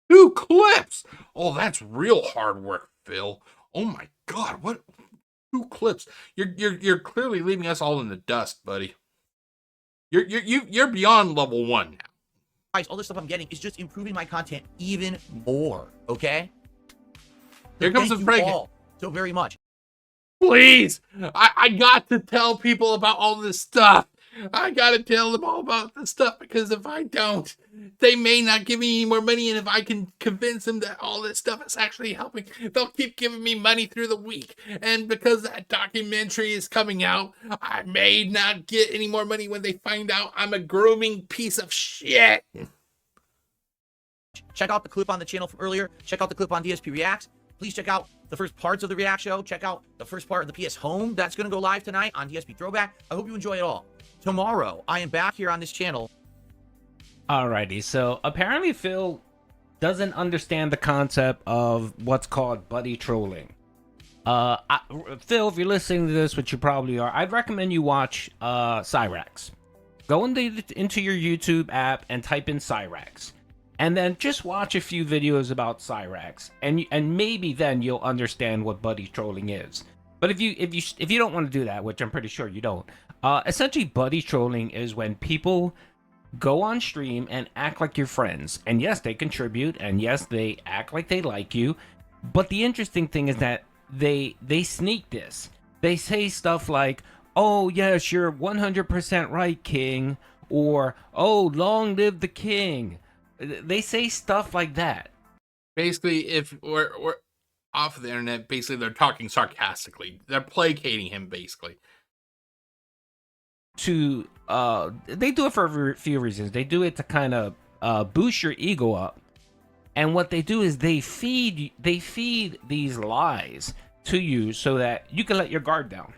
B: 2 clips. Oh, that's real hard work, Phil. Oh my God, what? 2 clips. You're clearly leaving us all in the dust, buddy. You're beyond level 1 now.
C: Guys, all this stuff I'm getting is just improving my content even more. Okay.
B: Here comes the break.
C: All so very much.
B: Please, I got to tell people about all this stuff. I got to tell them all about this stuff, because if I don't, they may not give me any more money. And if I can convince them that all this stuff is actually helping, they'll keep giving me money through the week. And because that documentary is coming out, I may not get any more money when they find out I'm a grooming piece of shit.
C: Check out the clip on the channel from earlier. Check out the clip on DSP Reacts. Please check out the first parts of the React show. Check out the first part of the PS Home that's going to go live tonight on DSP Throwback. I hope you enjoy it all. Tomorrow, I am back here on this channel.
A: Alrighty, so apparently Phil doesn't understand the concept of what's called buddy trolling. Phil, if you're listening to this, which you probably are, I'd recommend you watch Cyrax. Go into your YouTube app and type in Cyrax. And then just watch a few videos about Cyrax, and maybe then you'll understand what buddy trolling is. But if you don't want to do that, which I'm pretty sure you don't, essentially buddy trolling is when people go on stream and act like your friends. And yes, they contribute, and yes, they act like they like you. But the interesting thing is that they sneak this. They say stuff like, "Oh yes, you're 100% right, King," or "Oh, long live the king." They say stuff like that.
B: Basically, if we're off of the internet, basically they're talking sarcastically. They're placating him, basically.
A: They do it for a few reasons. They do it to kind of boost your ego up. And what they do is they feed these lies to you so that you can let your guard down.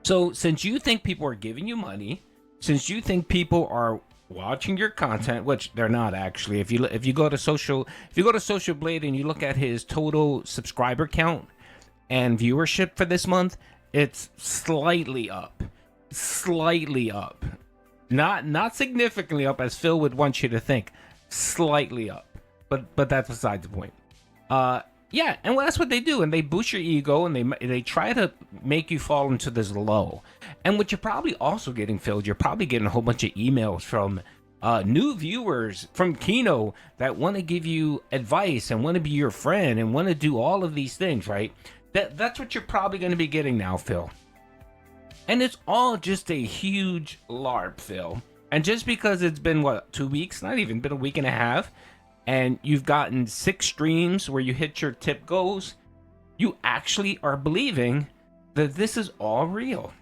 A: So since you think people are giving you money, since you think people are watching your content, which they're not actually. If you go to Social Blade and you look at his total subscriber count and viewership for this month, it's slightly up. Not significantly up as Phil would want you to think. Slightly up. But that's beside the point. Yeah, and that's what they do, and they boost your ego, and they try to make you fall into this low. And what you're probably also getting, Phil, you're probably getting a whole bunch of emails from new viewers from Kino that want to give you advice and want to be your friend and want to do all of these things, right? That's what you're probably going to be getting now, Phil. And it's all just a huge LARP, Phil. And just because it's been, 2 weeks? Not even been a week and a half. And you've gotten 6 streams where you hit your tip goals, you actually are believing that this is all real.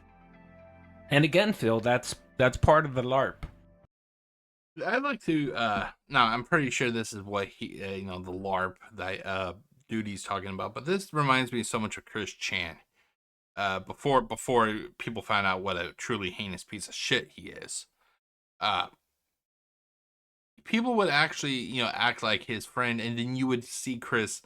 A: And again, Phil, that's part of the LARP.
B: I'd like to, now I'm pretty sure this is what he, the LARP that Doody's talking about, but this reminds me so much of Chris Chan. Before people found out what a truly heinous piece of shit he is. People would actually, act like his friend, and then you would see Chris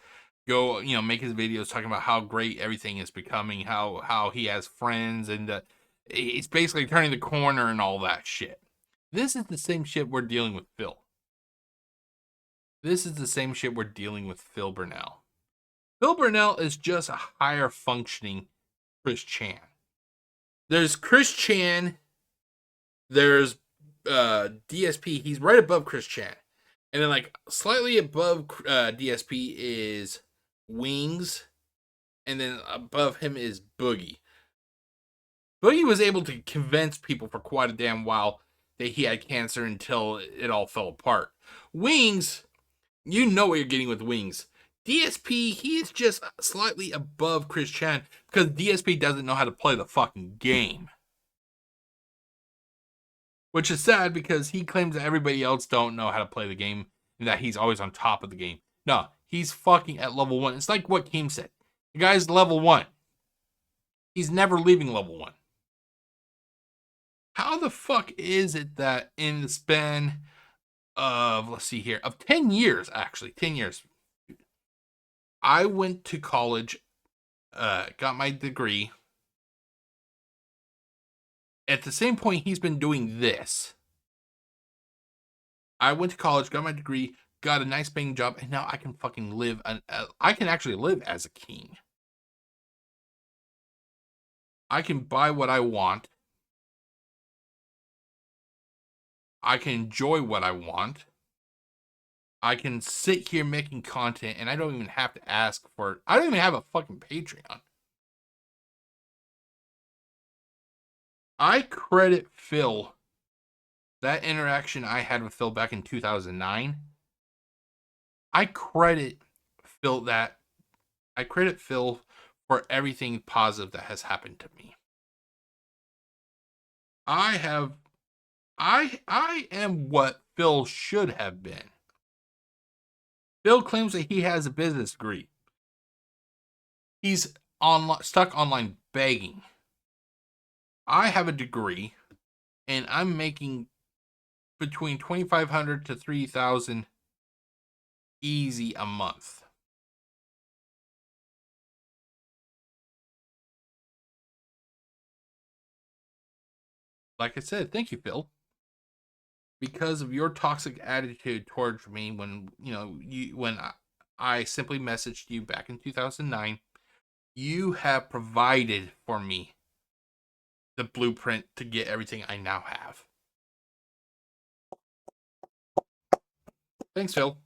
B: go, make his videos talking about how great everything is becoming, how he has friends, and he's basically turning the corner and all that shit. This is the same shit we're dealing with Phil. This is the same shit we're dealing with Phil Burnell. Phil Burnell is just a higher functioning Chris Chan. There's Chris Chan, there's DSP, he's right above Chris Chan. And then like slightly above DSP is Wings. And then above him is Boogie. Boogie was able to convince people for quite a damn while that he had cancer until it all fell apart. Wings, you know what you're getting with Wings. DSP, he is just slightly above Chris Chan because DSP doesn't know how to play the fucking game. Which is sad because he claims that everybody else don't know how to play the game and that he's always on top of the game. No, he's fucking at level 1. It's like what Kim said. The guy's level 1. He's never leaving level 1. How the fuck is it that in the span of, let's see here, of 10 years, actually, 10 years, I went to college, got my degree. At the same point he's been doing this. I went to college, got my degree, got a nice paying job, and now I can fucking live. I can actually live as a king. I can buy what I want. I can enjoy what I want. I can sit here making content, and I don't even have to ask for it. I don't even have a fucking Patreon. I credit Phil, that interaction I had with Phil back in 2009. I credit Phil for everything positive that has happened to me. I am what Phil should have been. Phil claims that he has a business degree. He's stuck online begging. I have a degree, and I'm making between $2,500 to $3,000 easy a month. Like I said, thank you, Phil. Because of your toxic attitude towards me when I simply messaged you back in 2009, you have provided for me the blueprint to get everything I now have. Thanks, Phil.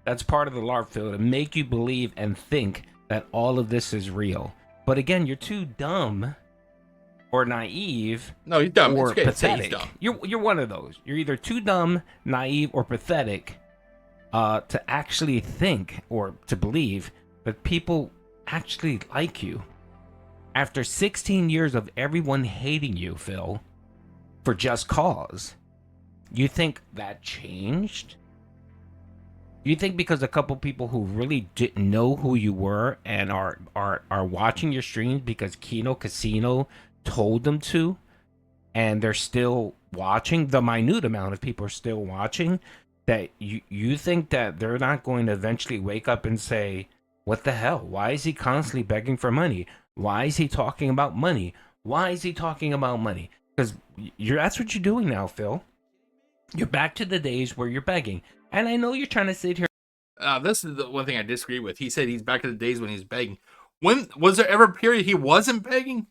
A: That's part of the LARP, Phil, to make you believe and think that all of this is real. But again, you're too dumb or naive.
B: No, he's dumb.
A: Or
B: it's okay.
A: pathetic.
B: He's dumb.
A: You're one of those. You're either too dumb, naive, or pathetic to actually think or to believe that people actually like you. After 16 years of everyone hating you, Phil, for just cause, you think that changed? You think because a couple people who really didn't know who you were and are watching your streams because Kino Casino told them to, and they're still watching, the minute amount of people are still watching, that you think that they're not going to eventually wake up and say, what the hell? Why is he constantly begging for money? Why is he talking about money? Why is he talking about money? Because that's what you're doing now, Phil. You're back to the days where you're begging. And I know you're trying to sit here.
B: This is the one thing I disagree with. He said he's back to the days when he's begging. When was there ever a period he wasn't begging?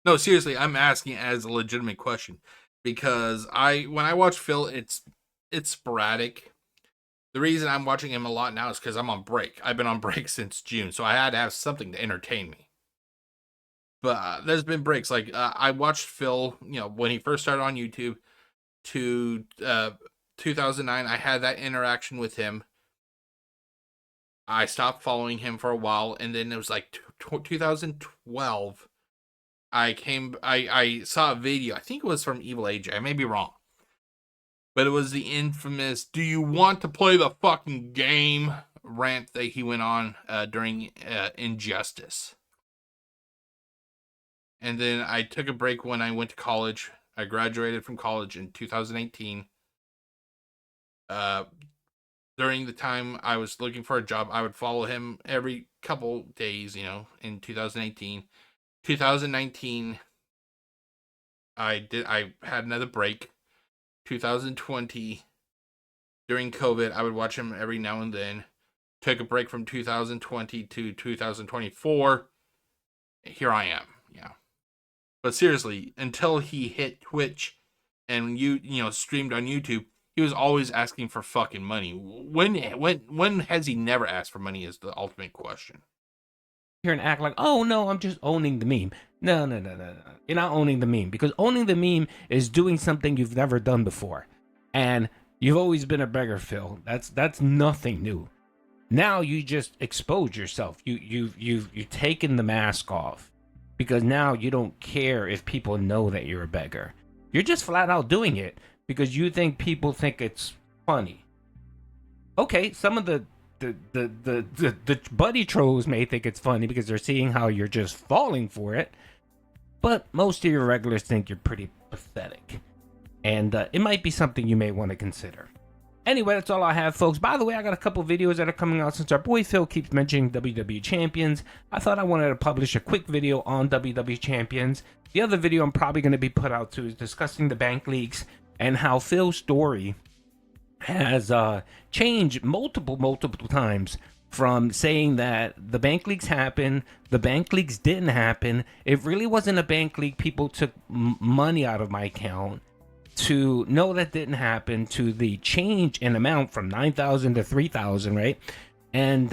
B: No, seriously, I'm asking as a legitimate question. Because when I watch Phil, it's sporadic. The reason I'm watching him a lot now is because I'm on break. I've been on break since June, so I had to have something to entertain me. But there's been breaks. Like I watched Phil, when he first started on YouTube to 2009. I had that interaction with him. I stopped following him for a while, and then it was like 2012. I saw a video. I think it was from Evil AJ. I may be wrong. But it was the infamous, do you want to play the fucking game rant that he went on during Injustice. And then I took a break when I went to college. I graduated from college in 2018. During the time I was looking for a job, I would follow him every couple days, in 2018. 2019, I had another break. 2020, during COVID, I would watch him every now and then. Took a break from 2020 to 2024. Here I am, But seriously, until he hit Twitch and streamed on YouTube, he was always asking for fucking money. When has he never asked for money is the ultimate question.
A: Here and act like, oh no, I'm just owning the meme. No. You're not owning the meme, because owning the meme is doing something you've never done before. And you've always been a beggar, Phil. That's nothing new. Now you just expose yourself. You've taken the mask off, because now you don't care if people know that you're a beggar. You're just flat out doing it because you think people think it's funny. Okay, some of the buddy trolls may think it's funny because they're seeing how you're just falling for it, but most of your regulars think you're pretty pathetic, and it might be something you may want to consider. Anyway, that's all I have, folks. By the way, I got a couple videos that are coming out since our boy Phil keeps mentioning WWE Champions. I thought I wanted to publish a quick video on WWE Champions. The other video I'm probably going to be put out to is discussing the bank leaks and how Phil's story has changed multiple times, from saying that the bank leaks happened, the bank leaks didn't happen, it really wasn't a bank leak, people took money out of my account, to no, that didn't happen, to the change in amount from 9,000 to 3,000, right? And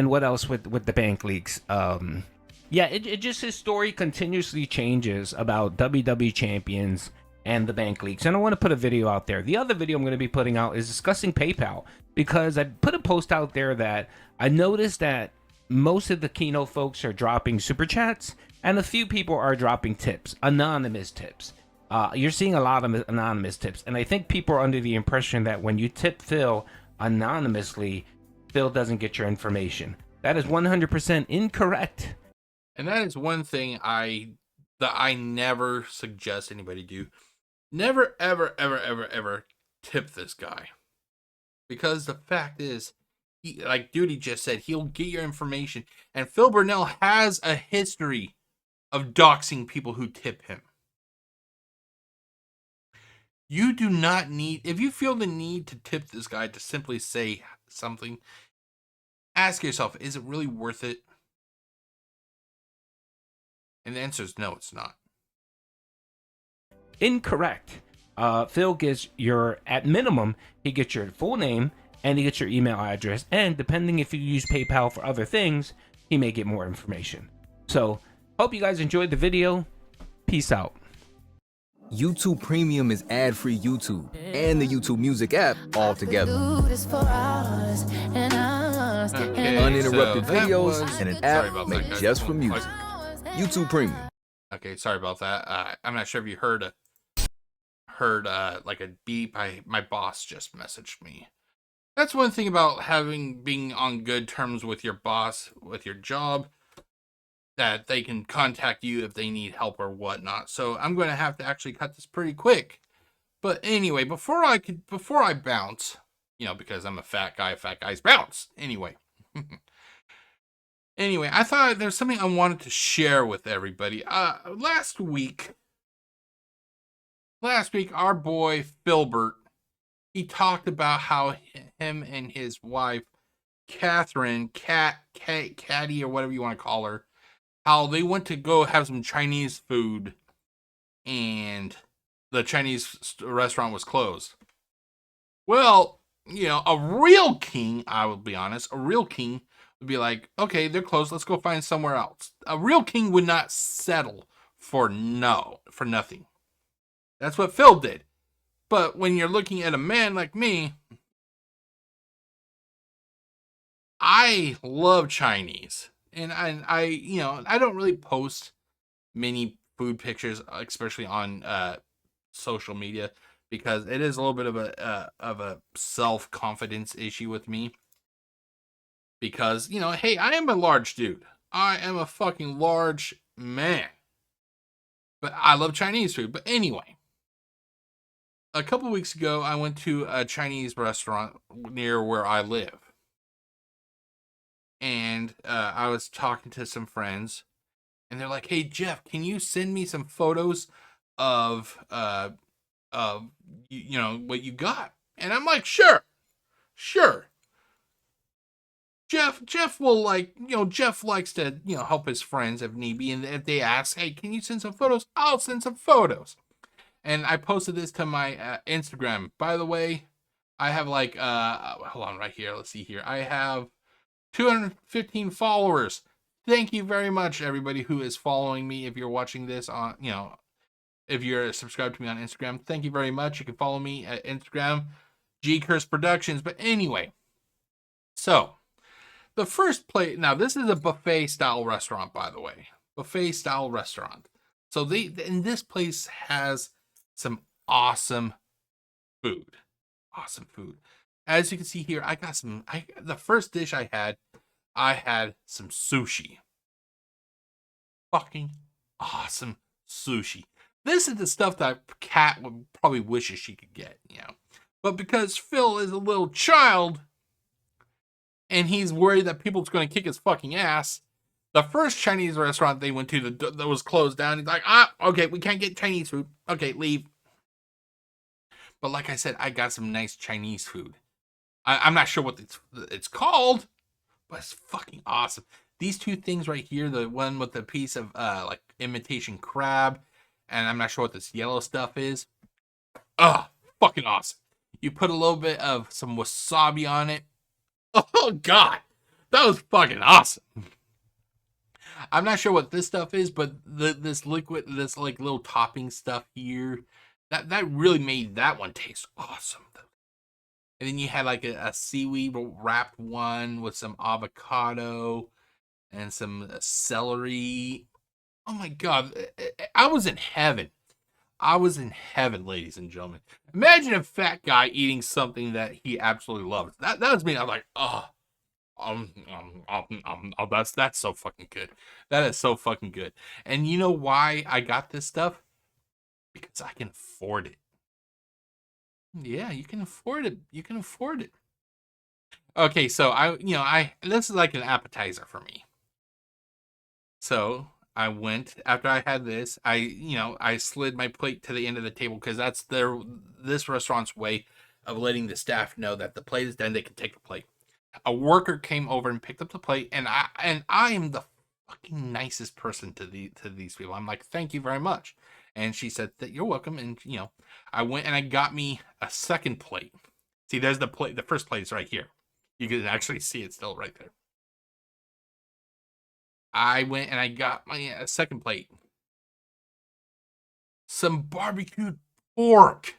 A: what else with the bank leaks? Yeah, it just, his story continuously changes about WWE Champions and the bank leaks. And I want to put a video out there. The other video I'm going to be putting out is discussing PayPal, because I put a post out there that I noticed that most of the Keynote folks are dropping super chats, and a few people are dropping tips, anonymous tips. You're seeing a lot of anonymous tips, and I think people are under the impression that when you tip Phil anonymously, Phil doesn't get your information. That is 100% incorrect.
B: And that is one thing that I never suggest anybody do. Never, ever, ever, ever, ever tip this guy. Because the fact is, like Doody just said, he'll get your information. And Phil Burnell has a history of doxing people who tip him. You do not need, if you feel the need to tip this guy to simply say something, ask yourself, is it really worth it? And the answer is no, it's not.
A: Incorrect. Phil gets your, at minimum, he gets your full name and he gets your email address. And depending if you use PayPal for other things, he may get more information. So, hope you guys enjoyed the video. Peace out.
D: YouTube Premium is ad-free YouTube and the YouTube Music app all together.
B: Okay,
D: Uninterrupted
B: so that
D: videos
B: was-
D: and an
B: sorry
D: app
B: about
D: made
B: that, guys.
D: just for music. YouTube Premium.
B: Okay, sorry about that. I'm not sure if you heard like a beep. My boss just messaged me. That's one thing about being on good terms with your boss, with your job, that they can contact you if they need help or whatnot. So I'm going to have to actually cut this pretty quick. But anyway, before I bounce, because I'm a fat guys bounce. Anyway. Anyway, I thought there's something I wanted to share with everybody. Last week, our boy Philbert, he talked about how him and his wife, Catherine, Caddy, or whatever you want to call her, how they went to go have some Chinese food, and the Chinese restaurant was closed. Well, a real king, I will be honest, a real king would be like, okay, they're closed, let's go find somewhere else. A real king would not settle for nothing. That's what Phil did. But when you're looking at a man like me, I love Chinese. And I don't really post many food pictures, especially on social media, because it is a little bit of a self-confidence issue with me. Because, hey, I am a large dude. I am a fucking large man. But I love Chinese food. But anyway, a couple weeks ago, I went to a Chinese restaurant near where I live. And I was talking to some friends. And they're like, hey, Jeff, can you send me some photos of what you got? And I'm like, sure. Jeff will Jeff likes to, help his friends if need be. And if they ask, hey, can you send some photos? I'll send some photos. And I posted this to my Instagram. By the way, I have hold on right here. Let's see here. I have 215 followers. Thank you very much, everybody who is following me. If you're watching this on, if you're subscribed to me on Instagram, thank you very much. You can follow me at Instagram, GCurseProductions. But anyway, so the first plate. Now, this is a buffet style restaurant, by the way. Buffet style restaurant. So and this place has some awesome food. Awesome food. As you can see here, I got the first dish I had some sushi. Fucking awesome sushi. This is the stuff that Kat would probably wishes she could get, But because Phil is a little child and he's worried that people's going to kick his fucking ass, the first Chinese restaurant they went to that was closed down, he's like, okay, we can't get Chinese food. Okay, leave. But like I said, I got some nice Chinese food. I'm not sure what it's called, but it's fucking awesome. These two things right here, the one with the piece of like imitation crab, and I'm not sure what this yellow stuff is. Fucking awesome. You put a little bit of some wasabi on it. Oh god, that was fucking awesome. I'm not sure what this stuff is, but this liquid, this like little topping stuff here, that really made that one taste awesome. And then you had like a seaweed wrapped one with some avocado and some celery. Oh my god, I was in heaven. I was in heaven, ladies and gentlemen. Imagine a fat guy eating something that he absolutely loves. That was me. I'm like, that's so fucking good. That is so fucking good. And you know why I got this stuff? Because I can afford it. Yeah, you can afford it. You can afford it. Okay, so this is like an appetizer for me. So I went after I had this. I slid my plate to the end of the table because that's this restaurant's way of letting the staff know that the plate is done. They can take the plate. A worker came over and picked up the plate, and I am the fucking nicest person to these people. I'm like, thank you very much, and she said that you're welcome. And I went and I got me a second plate. See, there's the plate. The first plate is right here. You can actually see it still right there. I went and I got my second plate. Some barbecued pork.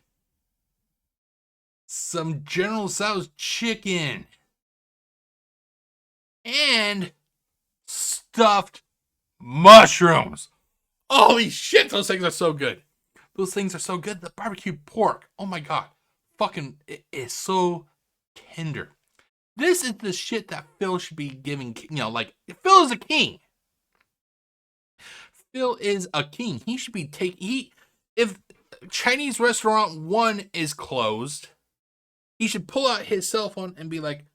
B: Some General Tso's chicken. And stuffed mushrooms. Holy shit, those things are so good. Those things are so good. The barbecued pork. Oh my god. Fucking, it is so tender. This is the shit that Phil should be giving, like, Phil is a king. Phil is a king. He should be if Chinese restaurant 1 is closed, he should pull out his cell phone and be like,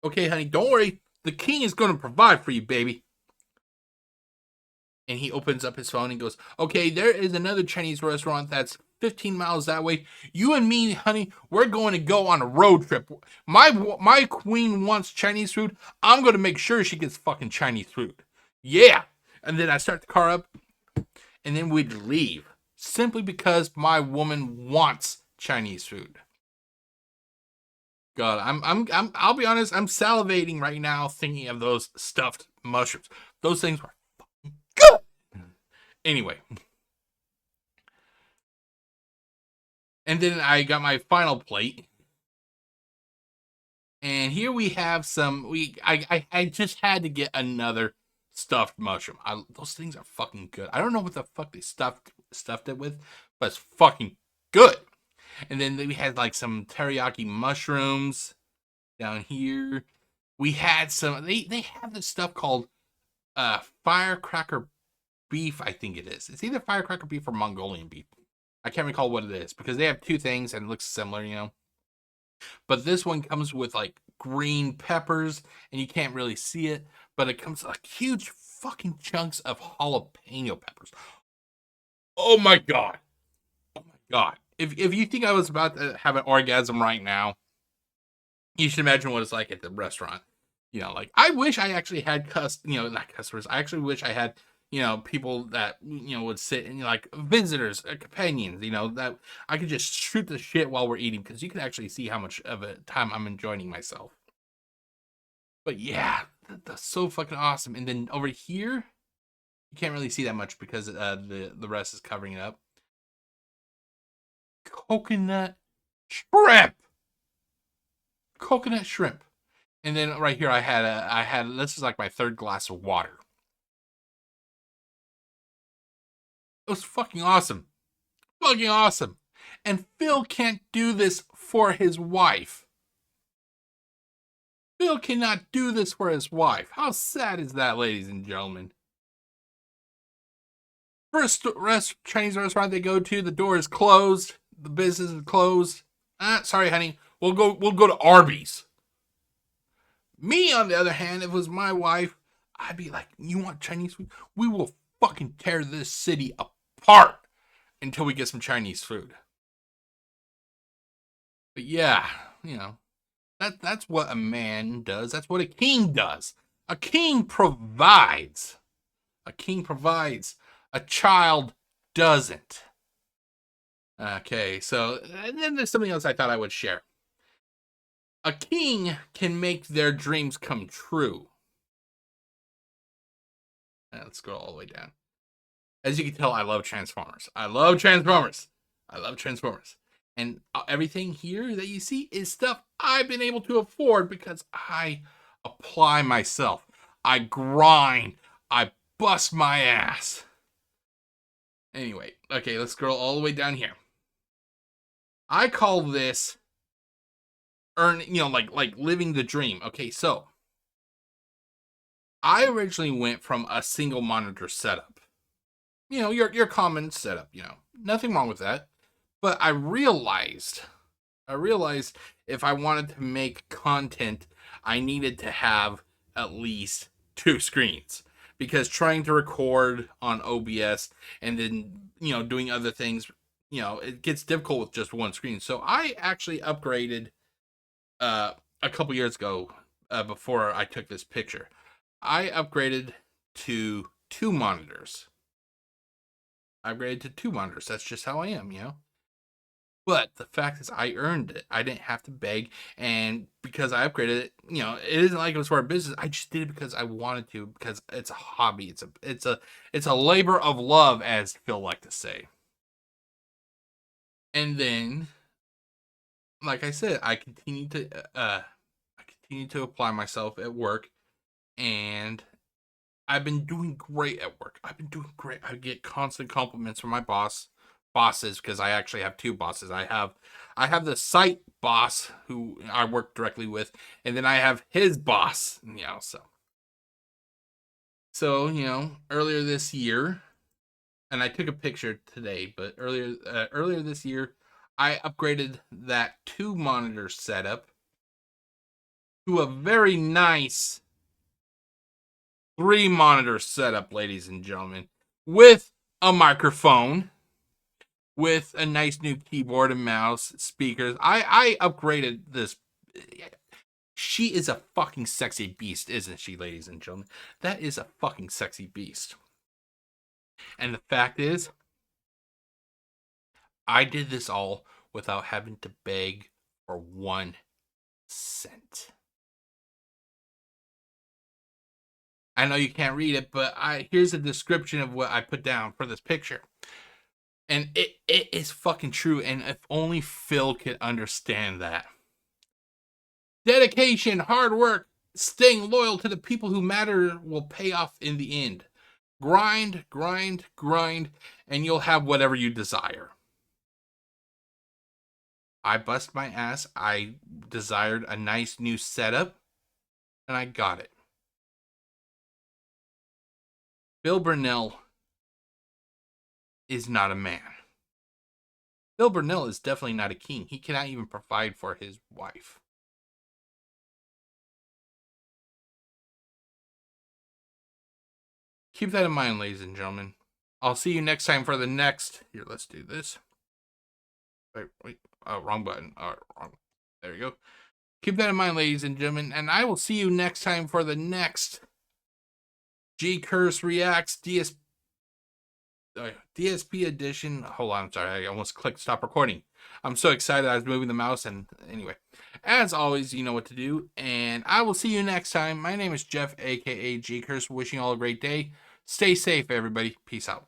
B: okay, honey, don't worry. The king is going to provide for you, baby. And he opens up his phone and goes, okay, there is another Chinese restaurant that's 15 miles that way. You and me, honey, we're going to go on a road trip. My queen wants Chinese food. I'm going to make sure she gets fucking Chinese food. Yeah. And then I start the car up, and then we'd leave. Simply because my woman wants Chinese food. God, I'll be honest, I'm salivating right now thinking of those stuffed mushrooms. Those things were fucking good. Anyway. And then I got my final plate. And here we have I just had to get another stuffed mushroom. Those things are fucking good. I don't know what the fuck they stuffed it with, but it's fucking good. And then we had like some teriyaki mushrooms down here. We had some. They have this stuff called firecracker beef. I think it is. It's either firecracker beef or Mongolian beef. I can't recall what it is because they have two things and it looks similar, But this one comes with like green peppers, and you can't really see it, but it comes like huge fucking chunks of jalapeno peppers. Oh my god. Oh my god. If you think I was about to have an orgasm right now, you should imagine what it's like at the restaurant. Like I wish I actually had not customers. I actually wish I had people that would sit and like visitors, companions, that I could just shoot the shit while we're eating, because you can actually see how much of a time I'm enjoying myself. But yeah, that's so fucking awesome. And then over here, you can't really see that much because the rest is covering it up. Coconut shrimp. And then right here I had this is like my third glass of water. It was fucking awesome. Fucking awesome. And Phil can't do this for his wife. Phil cannot do this for his wife. How sad is that, ladies and gentlemen? First Chinese restaurant they go to, the door is closed. The business is closed. Sorry, honey. We'll go to Arby's. Me, on the other hand, if it was my wife, I'd be like, you want Chinese food? We will fucking tear this city apart until we get some Chinese food. But yeah, you know, that's what a man does. That's what a king does. A king provides. A king provides. A child doesn't. Okay, so, and then there's something else I thought I would share. A king can make their dreams come true. Let's go all the way down. As you can tell, I love Transformers. I love Transformers. And everything here that you see is stuff I've been able to afford because I apply myself. I grind. I bust my ass. Anyway, okay, let's scroll all the way down here. I call this like living the dream. Okay, so I originally went from a single monitor setup. You know, your common setup, you know. Nothing wrong with that. But I realized if I wanted to make content, I needed to have at least 2 screens. Because trying to record on OBS and then, you know, doing other things, you know, it gets difficult with just one screen. So I actually upgraded a couple years ago, before I took this picture. I upgraded to 2 monitors. That's just how I am, you know. But the fact is, I earned it. I didn't have to beg, and because I upgraded it, you know, it isn't like it was for a business. I just did it because I wanted to, because it's a hobby. It's a labor of love, as Phil liked to say. And then, like I said, I continue to apply myself at work, and I've been doing great at work. I get constant compliments from my bosses, because I actually have 2 bosses. I have the site boss who I work directly with, and then I have his boss, you know, so you know, earlier this year, and I took a picture today, but earlier this year, I upgraded that 2 monitor setup to a very nice 3 monitor setup, ladies and gentlemen, with a microphone, with a nice new keyboard and mouse, speakers. I upgraded this. She is a fucking sexy beast, isn't she, ladies and gentlemen? That is a fucking sexy beast. And the fact is, I did this all without having to beg for 1 cent. I know you can't read it, but here's a description of what I put down for this picture. And it is fucking true, and if only Phil could understand that. Dedication, hard work, staying loyal to the people who matter will pay off in the end. Grind, grind, grind, and you'll have whatever you desire. I bust my ass. I desired a nice new setup, and I got it. Phil Burnell is not a man. Phil Burnell is definitely not a king. He cannot even provide for his wife. Keep that in mind, ladies and gentlemen. I'll see you next time for the next... Here, let's do this. Wait. Oh, wrong button. Wrong. There you go. Keep that in mind, ladies and gentlemen. And I will see you next time for the next GCurse Reacts DSP edition. Hold on, I'm sorry. I almost clicked stop recording. I'm so excited I was moving the mouse, and anyway. As always, you know what to do, and I will see you next time. My name is Jeff, aka GCurse, wishing you all a great day. Stay safe, everybody. Peace out.